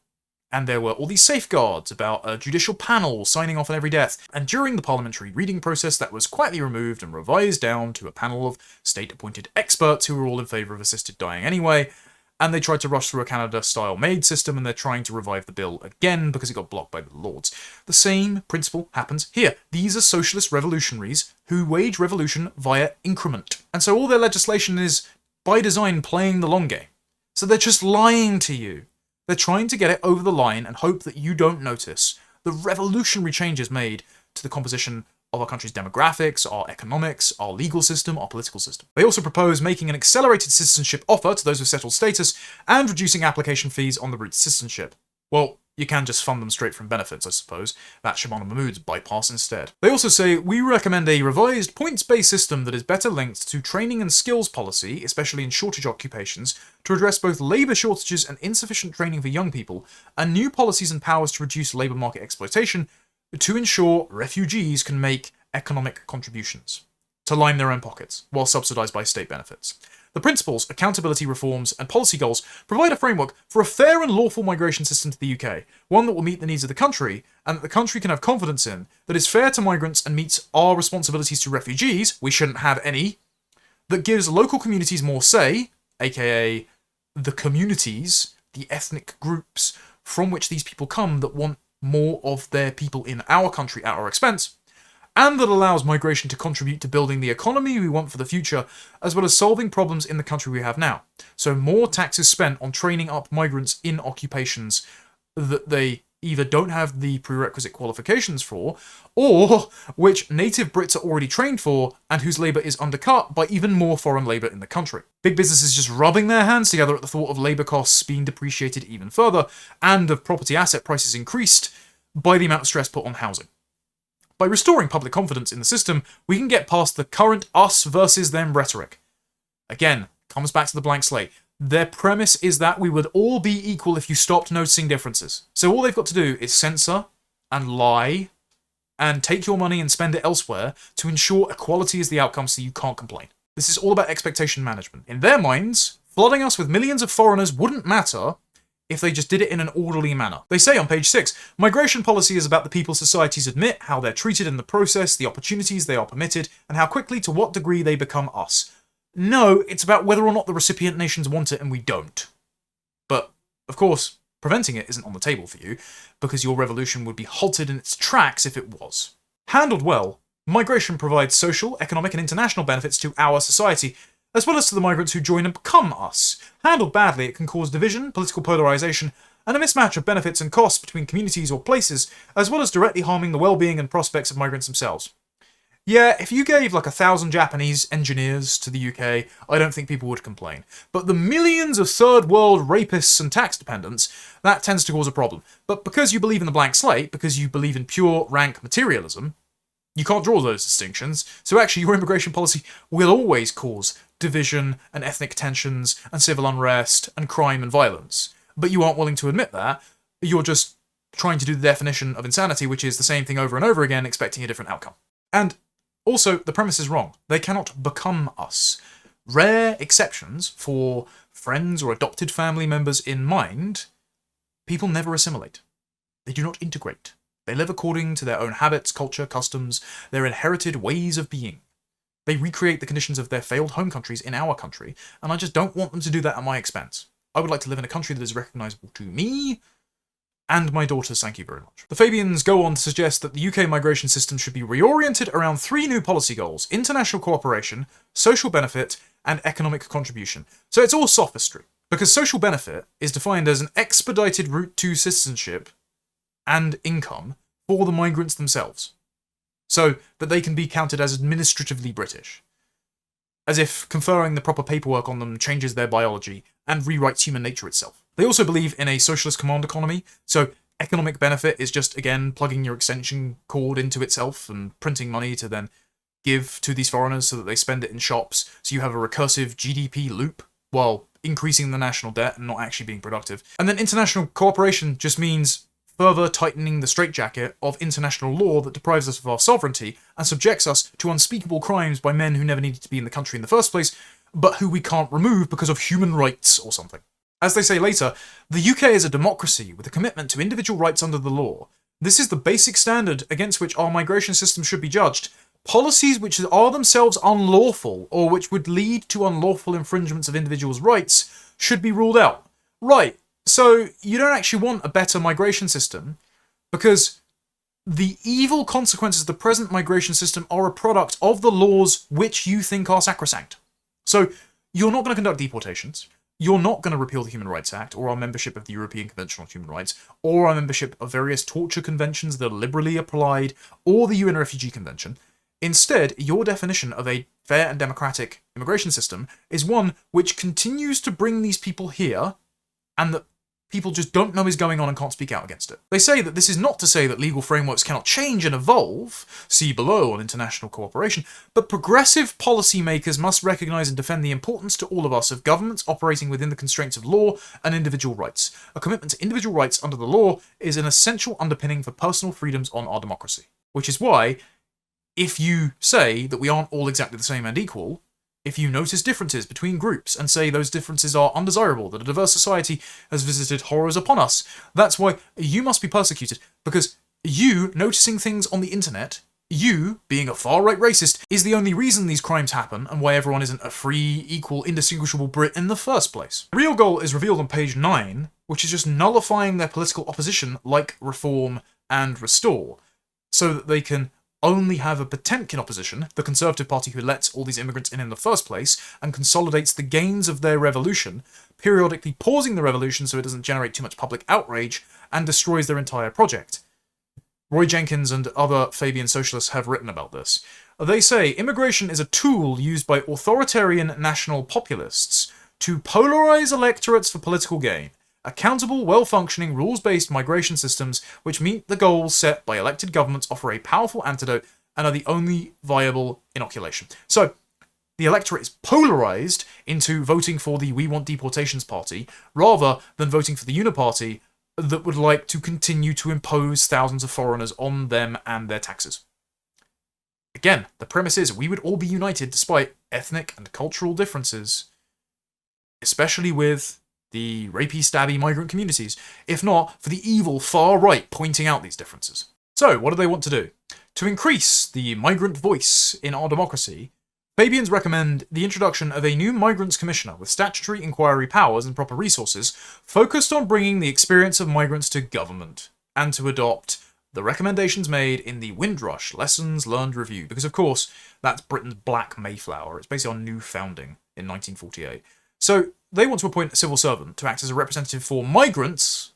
and there were all these safeguards about a judicial panel signing off on every death, and during the parliamentary reading process that was quietly removed and revised down to a panel of state-appointed experts who were all in favour of assisted dying anyway, and they tried to rush through a Canada-style MAID system, and they're trying to revive the bill again because it got blocked by the Lords. The same principle happens here. These are socialist revolutionaries who wage revolution via increment. And so all their legislation is, by design, playing the long game. So they're just lying to you. They're trying to get it over the line and hope that you don't notice the revolutionary changes made to the composition of our country's demographics, our economics, our legal system, our political system. They also propose making an accelerated citizenship offer to those with settled status and reducing application fees on the route to citizenship. Well, you can just fund them straight from benefits, I suppose. That's Shabana Mahmood's bypass instead. They also say, we recommend a revised points-based system that is better linked to training and skills policy, especially in shortage occupations, to address both labour shortages and insufficient training for young people, and new policies and powers to reduce labour market exploitation, to ensure refugees can make economic contributions. to line their own pockets, while subsidised by state benefits. The principles, accountability reforms, and policy goals provide a framework for a fair and lawful migration system to the UK, one that will meet the needs of the country, and that the country can have confidence in, that is fair to migrants and meets our responsibilities to refugees, we shouldn't have any, that gives local communities more say, aka the communities, the ethnic groups from which these people come that want more of their people in our country at our expense, and that allows migration to contribute to building the economy we want for the future, as well as solving problems in the country we have now. So more taxes spent on training up migrants in occupations that they either don't have the prerequisite qualifications for, or which native Brits are already trained for, and whose labour is undercut by even more foreign labour in the country. Big business is just rubbing their hands together at the thought of labour costs being depreciated even further, and of property asset prices increased by the amount of stress put on housing. By restoring public confidence in the system, we can get past the current us versus them rhetoric. Again, comes back to the blank slate. Their premise is that we would all be equal if you stopped noticing differences. So all they've got to do is censor and lie and take your money and spend it elsewhere to ensure equality is the outcome so you can't complain. This is all about expectation management. In their minds, flooding us with millions of foreigners wouldn't matter if they just did it in an orderly manner. They say on page 6, migration policy is about the people societies admit, how they're treated in the process, the opportunities they are permitted, and how quickly, to what degree they become us. No, it's about whether or not the recipient nations want it and we don't. But, of course, preventing it isn't on the table for you, because your revolution would be halted in its tracks if it was. Handled well, migration provides social, economic, and international benefits to our society, as well as to the migrants who join and become us. Handled badly, it can cause division, political polarisation, and a mismatch of benefits and costs between communities or places, as well as directly harming the well-being and prospects of migrants themselves. Yeah, if you gave like 1,000 Japanese engineers to the UK, I don't think people would complain. But the millions of third world rapists and tax dependents, that tends to cause a problem. But because you believe in the blank slate, because you believe in pure rank materialism, you can't draw those distinctions, so actually your immigration policy will always cause division and ethnic tensions and civil unrest and crime and violence. But you aren't willing to admit that. You're just trying to do the definition of insanity, which is the same thing over and over again, expecting a different outcome. And also, the premise is wrong. They cannot become us. Rare exceptions for friends or adopted family members in mind, people never assimilate. They do not integrate. They live according to their own habits, culture, customs, their inherited ways of being. They recreate the conditions of their failed home countries in our country, and I just don't want them to do that at my expense. I would like to live in a country that is recognisable to me and my daughters, thank you very much. The Fabians go on to suggest that the UK migration system should be reoriented around 3 new policy goals: international cooperation, social benefit, and economic contribution. So it's all sophistry, because social benefit is defined as an expedited route to citizenship and income for the migrants themselves, so that they can be counted as administratively British. As if conferring the proper paperwork on them changes their biology and rewrites human nature itself. They also believe in a socialist command economy, so economic benefit is just, again, plugging your extension cord into itself and printing money to then give to these foreigners so that they spend it in shops, so you have a recursive GDP loop, while increasing the national debt and not actually being productive. And then international cooperation just means further tightening the straitjacket of international law that deprives us of our sovereignty and subjects us to unspeakable crimes by men who never needed to be in the country in the first place, but who we can't remove because of human rights or something. As they say later, the UK is a democracy with a commitment to individual rights under the law. This is the basic standard against which our migration system should be judged. Policies which are themselves unlawful, or which would lead to unlawful infringements of individuals' rights, should be ruled out. Right, so you don't actually want a better migration system, because the evil consequences of the present migration system are a product of the laws which you think are sacrosanct. So you're not going to conduct deportations. You're not going to repeal the Human Rights Act, or our membership of the European Convention on Human Rights, or our membership of various torture conventions that are liberally applied, or the UN Refugee Convention. Instead, your definition of a fair and democratic immigration system is one which continues to bring these people here, and that people just don't know is going on and can't speak out against it. They say that this is not to say that legal frameworks cannot change and evolve, see below on international cooperation, but progressive policymakers must recognise and defend the importance to all of us of governments operating within the constraints of law and individual rights. A commitment to individual rights under the law is an essential underpinning for personal freedoms on our democracy. Which is why if you say that we aren't all exactly the same and equal, if you notice differences between groups and say those differences are undesirable, that a diverse society has visited horrors upon us, that's why you must be persecuted, because you noticing things on the internet, you being a far-right racist, is the only reason these crimes happen and why everyone isn't a free, equal, indistinguishable Brit in the first place. The real goal is revealed on page 9, which is just nullifying their political opposition like Reform and Restore, so that they can only have a Potemkin opposition, the Conservative Party who lets all these immigrants in the first place, and consolidates the gains of their revolution, periodically pausing the revolution so it doesn't generate too much public outrage, and destroys their entire project. Roy Jenkins and other Fabian Socialists have written about this. They say immigration is a tool used by authoritarian national populists to polarize electorates for political gain. Accountable, well-functioning, rules-based migration systems which meet the goals set by elected governments offer a powerful antidote and are the only viable inoculation. So, the electorate is polarized into voting for the We Want Deportations party, rather than voting for the Uniparty that would like to continue to impose thousands of foreigners on them and their taxes. Again, the premise is we would all be united despite ethnic and cultural differences, especially with the rapey, stabby migrant communities, if not for the evil far right pointing out these differences. So, what do they want to do? To increase the migrant voice in our democracy, Fabians recommend the introduction of a new migrants commissioner with statutory inquiry powers and proper resources, focused on bringing the experience of migrants to government, and to adopt the recommendations made in the Windrush Lessons Learned Review, because of course, that's Britain's Black Mayflower. It's basically our new founding in 1948. So, they want to appoint a civil servant to act as a representative for migrants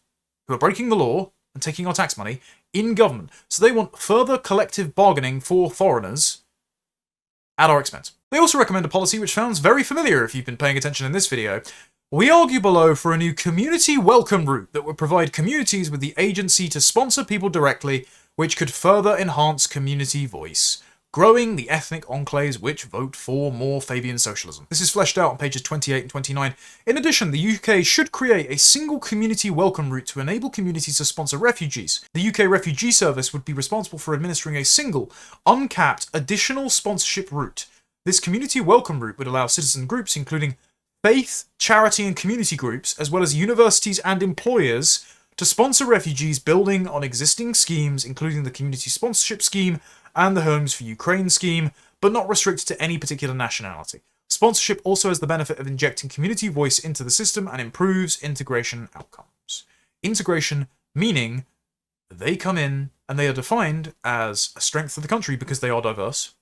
who are breaking the law and taking our tax money in government. So they want further collective bargaining for foreigners at our expense. They also recommend a policy which sounds very familiar if you've been paying attention in this video. We argue below for a new community welcome route that would provide communities with the agency to sponsor people directly, which could further enhance community voice, growing the ethnic enclaves which vote for more Fabian socialism. This is fleshed out on pages 28 and 29. In addition, the UK should create a single community welcome route to enable communities to sponsor refugees. The UK Refugee Service would be responsible for administering a single, uncapped, additional sponsorship route. This community welcome route would allow citizen groups, including faith, charity and community groups, as well as universities and employers, to sponsor refugees building on existing schemes, including the Community Sponsorship Scheme and the Homes for Ukraine scheme, but not restricted to any particular nationality. Sponsorship also has the benefit of injecting community voice into the system and improves integration outcomes. Integration meaning they come in and they are defined as a strength of the country because they are diverse,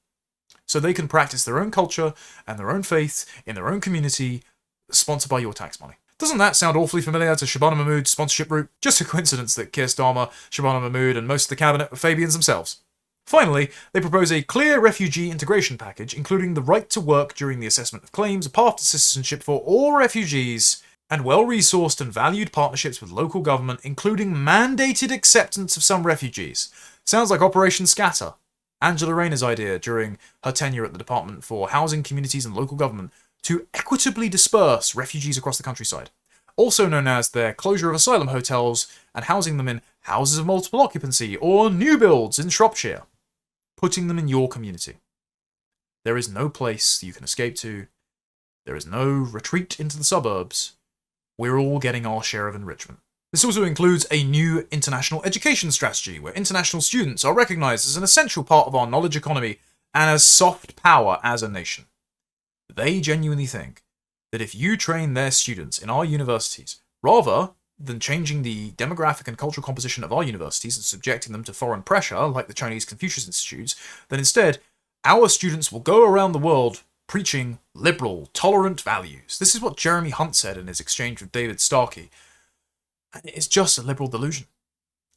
so they can practice their own culture and their own faith in their own community, sponsored by your tax money. Doesn't that sound awfully familiar to Shabana Mahmood's sponsorship route? Just a coincidence that Keir Starmer, Shabana Mahmood, and most of the cabinet are Fabians themselves. Finally, they propose a clear refugee integration package, including the right to work during the assessment of claims, a path to citizenship for all refugees, and well-resourced and valued partnerships with local government, including mandated acceptance of some refugees. Sounds like Operation Scatter, Angela Rayner's idea during her tenure at the Department for Housing, Communities and Local Government, to equitably disperse refugees across the countryside, also known as their closure of asylum hotels and housing them in houses of multiple occupancy or new builds in Shropshire, putting them in your community. There is no place you can escape to. There is no retreat into the suburbs. We're all getting our share of enrichment. This also includes a new international education strategy, where international students are recognised as an essential part of our knowledge economy and as soft power as a nation. They genuinely think that if you train their students in our universities, rather than changing the demographic and cultural composition of our universities and subjecting them to foreign pressure, like the Chinese Confucius Institutes, then instead, our students will go around the world preaching liberal, tolerant values. This is what Jeremy Hunt said in his exchange with David Starkey. And it's just a liberal delusion.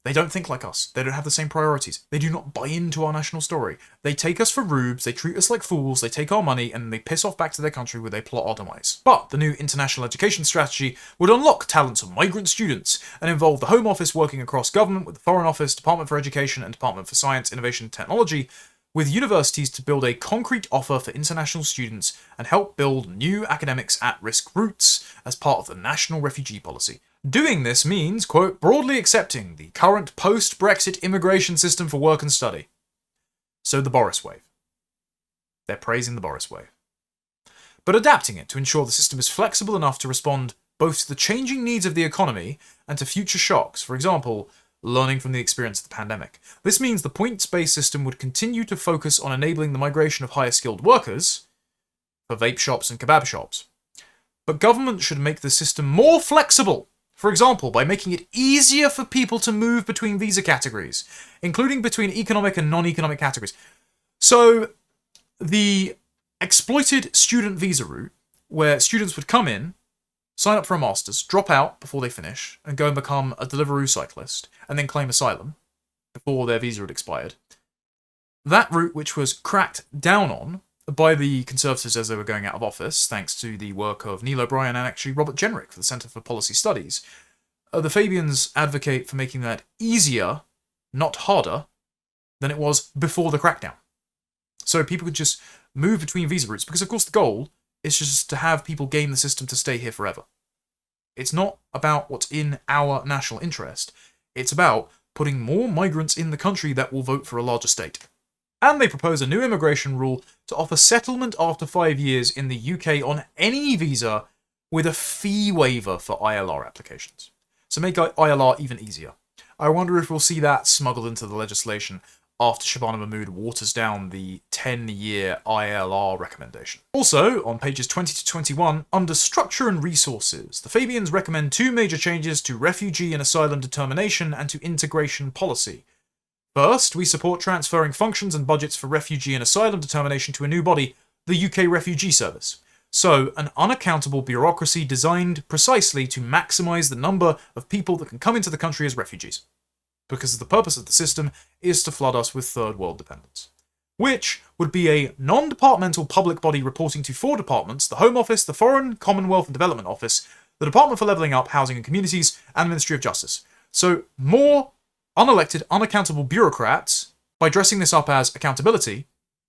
They don't think like us. They don't have the same priorities. They do not buy into our national story. They take us for rubes, they treat us like fools, they take our money, and they piss off back to their country where they plot our demise. But the new international education strategy would unlock talents of migrant students and involve the Home Office working across government with the Foreign Office, Department for Education, and Department for Science, Innovation and Technology, with universities to build a concrete offer for international students and help build new academics at-risk routes as part of the national refugee policy. Doing this means, quote, broadly accepting the current post-Brexit immigration system for work and study. So the Boriswave. They're praising the Boriswave. But adapting it to ensure the system is flexible enough to respond both to the changing needs of the economy and to future shocks, for example, learning from the experience of the pandemic. This means the points-based system would continue to focus on enabling the migration of higher skilled workers for vape shops and kebab shops. But government should make the system more flexible, for example, by making it easier for people to move between visa categories, including between economic and non-economic categories. So, the exploited student visa route, where students would come in, sign up for a master's, drop out before they finish, and go and become a Deliveroo cyclist, and then claim asylum before their visa had expired. That route, which was cracked down on by the Conservatives as they were going out of office, thanks to the work of Neil O'Brien and actually Robert Jenrick for the Centre for Policy Studies, the Fabians advocate for making that easier, not harder, than it was before the crackdown. So people could just move between visa routes, because of course the goal is just to have people game the system to stay here forever. It's not about what's in our national interest. It's about putting more migrants in the country that will vote for a larger state. And they propose a new immigration rule to offer settlement after 5 years in the UK on any visa with a fee waiver for ILR applications. So make ILR even easier. I wonder if we'll see that smuggled into the legislation after Shabana Mahmood waters down the 10-year ILR recommendation. Also, on pages 20 to 21, under Structure and Resources, the Fabians recommend 2 major changes to refugee and asylum determination and to integration policy. First, we support transferring functions and budgets for refugee and asylum determination to a new body, the UK Refugee Service. So, an unaccountable bureaucracy designed precisely to maximise the number of people that can come into the country as refugees. Because the purpose of the system is to flood us with third world dependents. Which would be a non-departmental public body reporting to 4 departments: the Home Office, the Foreign, Commonwealth and Development Office, the Department for Levelling Up, Housing and Communities, and the Ministry of Justice. So more unelected, unaccountable bureaucrats by dressing this up as accountability,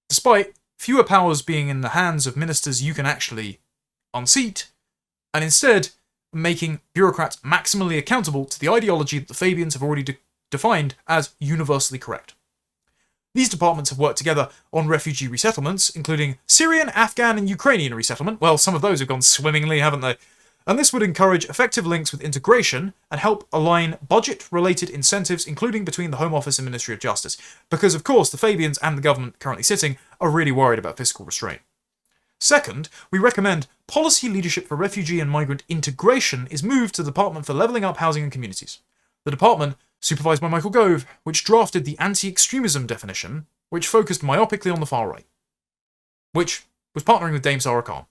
despite fewer powers being in the hands of ministers you can actually unseat, and instead making bureaucrats maximally accountable to the ideology that the Fabians have already defined as universally correct. These departments have worked together on refugee resettlements, including Syrian, Afghan, and Ukrainian resettlement. Well, some of those have gone swimmingly, haven't they? And this would encourage effective links with integration and help align budget-related incentives, including between the Home Office and Ministry of Justice. Because, of course, the Fabians and the government currently sitting are really worried about fiscal restraint. Second, we recommend policy leadership for refugee and migrant integration is moved to the Department for Levelling Up, Housing and Communities. The department, supervised by Michael Gove, which drafted the anti-extremism definition, which focused myopically on the far right, which was partnering with Dame Sarah Khan,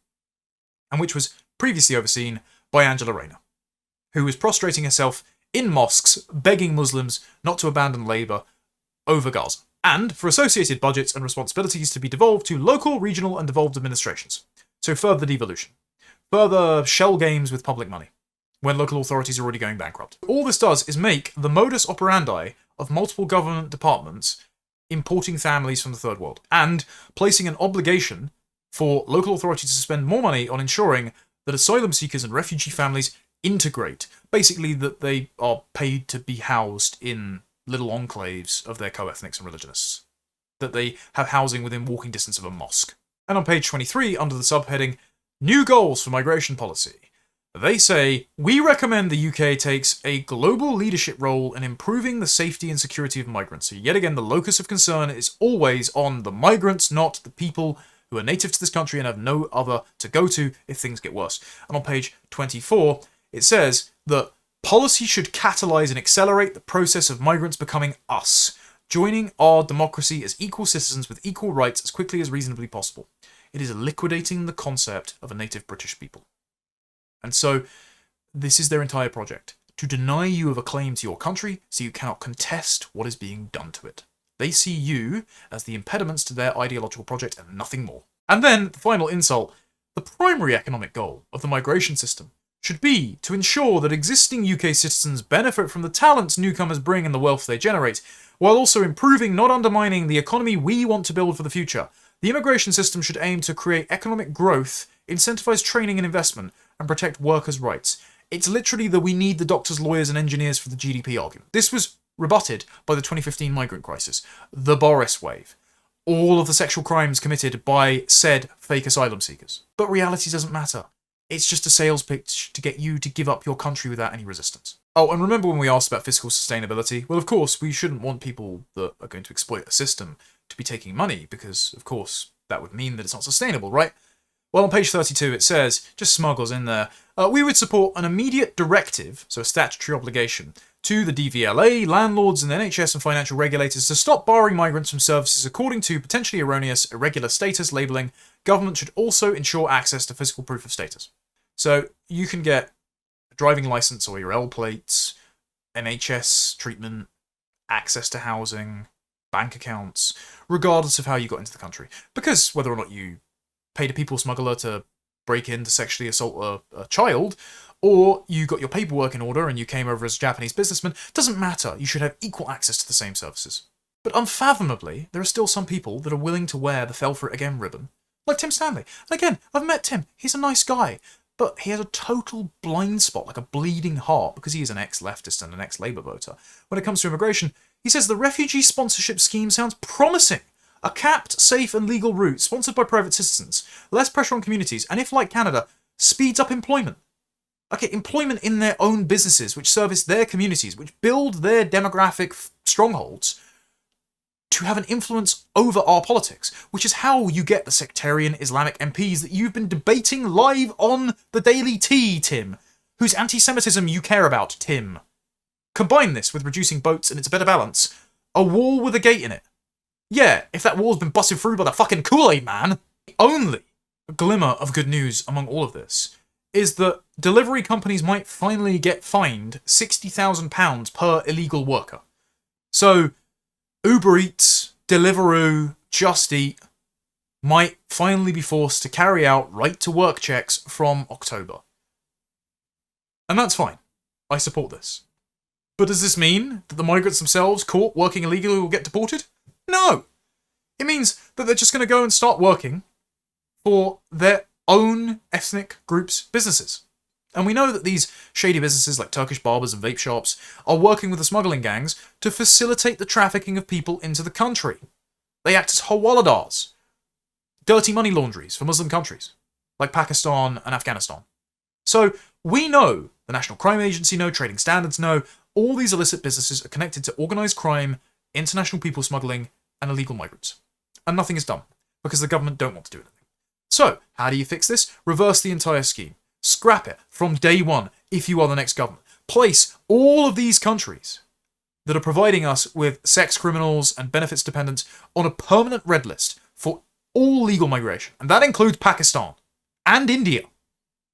and which was previously overseen by Angela Rayner, who was prostrating herself in mosques, begging Muslims not to abandon Labour over Gaza, and for associated budgets and responsibilities to be devolved to local, regional and devolved administrations. So further devolution. Further shell games with public money, when local authorities are already going bankrupt. All this does is make the modus operandi of multiple government departments importing families from the third world, and placing an obligation for local authorities to spend more money on ensuring that asylum seekers and refugee families integrate. Basically, that they are paid to be housed in little enclaves of their co-ethnics and religionists. That they have housing within walking distance of a mosque. And on page 23, under the subheading, New Goals for Migration Policy, they say, we recommend the UK takes a global leadership role in improving the safety and security of migrants. So yet again, the locus of concern is always on the migrants, not the people who are native to this country and have no other to go to if things get worse. And on page 24, it says that policy should catalyse and accelerate the process of migrants becoming us, joining our democracy as equal citizens with equal rights as quickly as reasonably possible. It is liquidating the concept of a native British people. And so, this is their entire project. To deny you of a claim to your country so you cannot contest what is being done to it. They see you as the impediments to their ideological project and nothing more. And then, the final insult, the primary economic goal of the migration system should be to ensure that existing UK citizens benefit from the talents newcomers bring and the wealth they generate, while also improving, not undermining, the economy we want to build for the future. The immigration system should aim to create economic growth, incentivise training and investment, and protect workers' rights. It's literally that we need the doctors, lawyers and engineers for the GDP argument. This was rebutted by the 2015 migrant crisis, the Boriswave. all of the sexual crimes committed by said fake asylum seekers. But reality doesn't matter. It's just a sales pitch to get you to give up your country without any resistance. Oh, and remember when we asked about fiscal sustainability? Well, of course, we shouldn't want people that are going to exploit a system to be taking money, because, of course, that would mean that it's not sustainable, right? Well, on page 32 it says, just smugglers in there, we would support an immediate directive, so a statutory obligation, to the DVLA, landlords and NHS and financial regulators to stop barring migrants from services according to potentially erroneous irregular status labelling. Government should also ensure access to physical proof of status. So you can get a driving licence or your L plates, NHS treatment, access to housing, bank accounts, regardless of how you got into the country. Because whether or not you paid a people smuggler to break in to sexually assault a child, or you got your paperwork in order and you came over as a Japanese businessman, doesn't matter. You should have equal access to the same services. But unfathomably, there are still some people that are willing to wear the fell for it again ribbon. Like Tim Stanley. And again, I've met Tim. He's a nice guy. But he has a total blind spot, like a bleeding heart, because he is an ex-leftist and an ex-Labour voter. When it comes to immigration, he says the refugee sponsorship scheme sounds promising. A capped, safe and legal route, sponsored by private citizens, less pressure on communities, and if, like Canada, speeds up employment. Okay, employment in their own businesses, which service their communities, which build their demographic strongholds, to have an influence over our politics, which is how you get the sectarian Islamic MPs that you've been debating live on the Daily Tea, Tim, whose anti-Semitism you care about, Tim. Combine this with reducing boats and it's a better balance. A wall with a gate in it. Yeah, if that wall's been busted through by the fucking Kool-Aid man. The only glimmer of good news among all of this is that delivery companies might finally get fined £60,000 per illegal worker. So Uber Eats, Deliveroo, Just Eat might finally be forced to carry out right-to-work checks from October. And that's fine. I support this. But does this mean that the migrants themselves caught working illegally will get deported? No! It means that they're just going to go and start working for their own ethnic groups' businesses. And we know that these shady businesses like Turkish barbers and vape shops are working with the smuggling gangs to facilitate the trafficking of people into the country. They act as hawaladars, dirty money laundries for Muslim countries, like Pakistan and Afghanistan. So we know, the National Crime Agency know, trading standards know, all these illicit businesses are connected to organised crime, international people smuggling, and illegal migrants. And nothing is done, because the government don't want to do anything. So, how do you fix this? Reverse the entire scheme. Scrap it from day one if you are the next government. Place all of these countries that are providing us with sex criminals and benefits dependents on a permanent red list for all legal migration. And that includes Pakistan and India.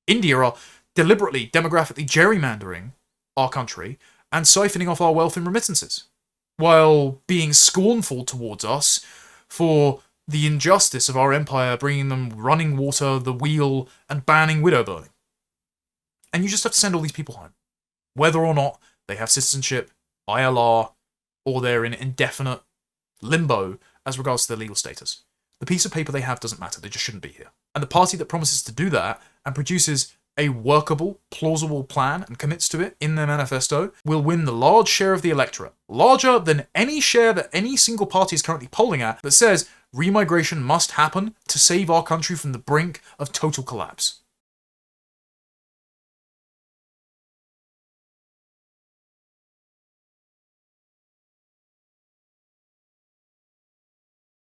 India are deliberately, demographically gerrymandering our country and siphoning off our wealth in remittances, while being scornful towards us for the injustice of our empire, bringing them running water, the wheel, and banning widow burning. And you just have to send all these people home, whether or not they have citizenship, ILR, or they're in indefinite limbo as regards to their legal status. The piece of paper they have doesn't matter, they just shouldn't be here. And the party that promises to do that and produces a workable, plausible plan and commits to it in their manifesto will win the large share of the electorate, larger than any share that any single party is currently polling at, that says remigration must happen to save our country from the brink of total collapse.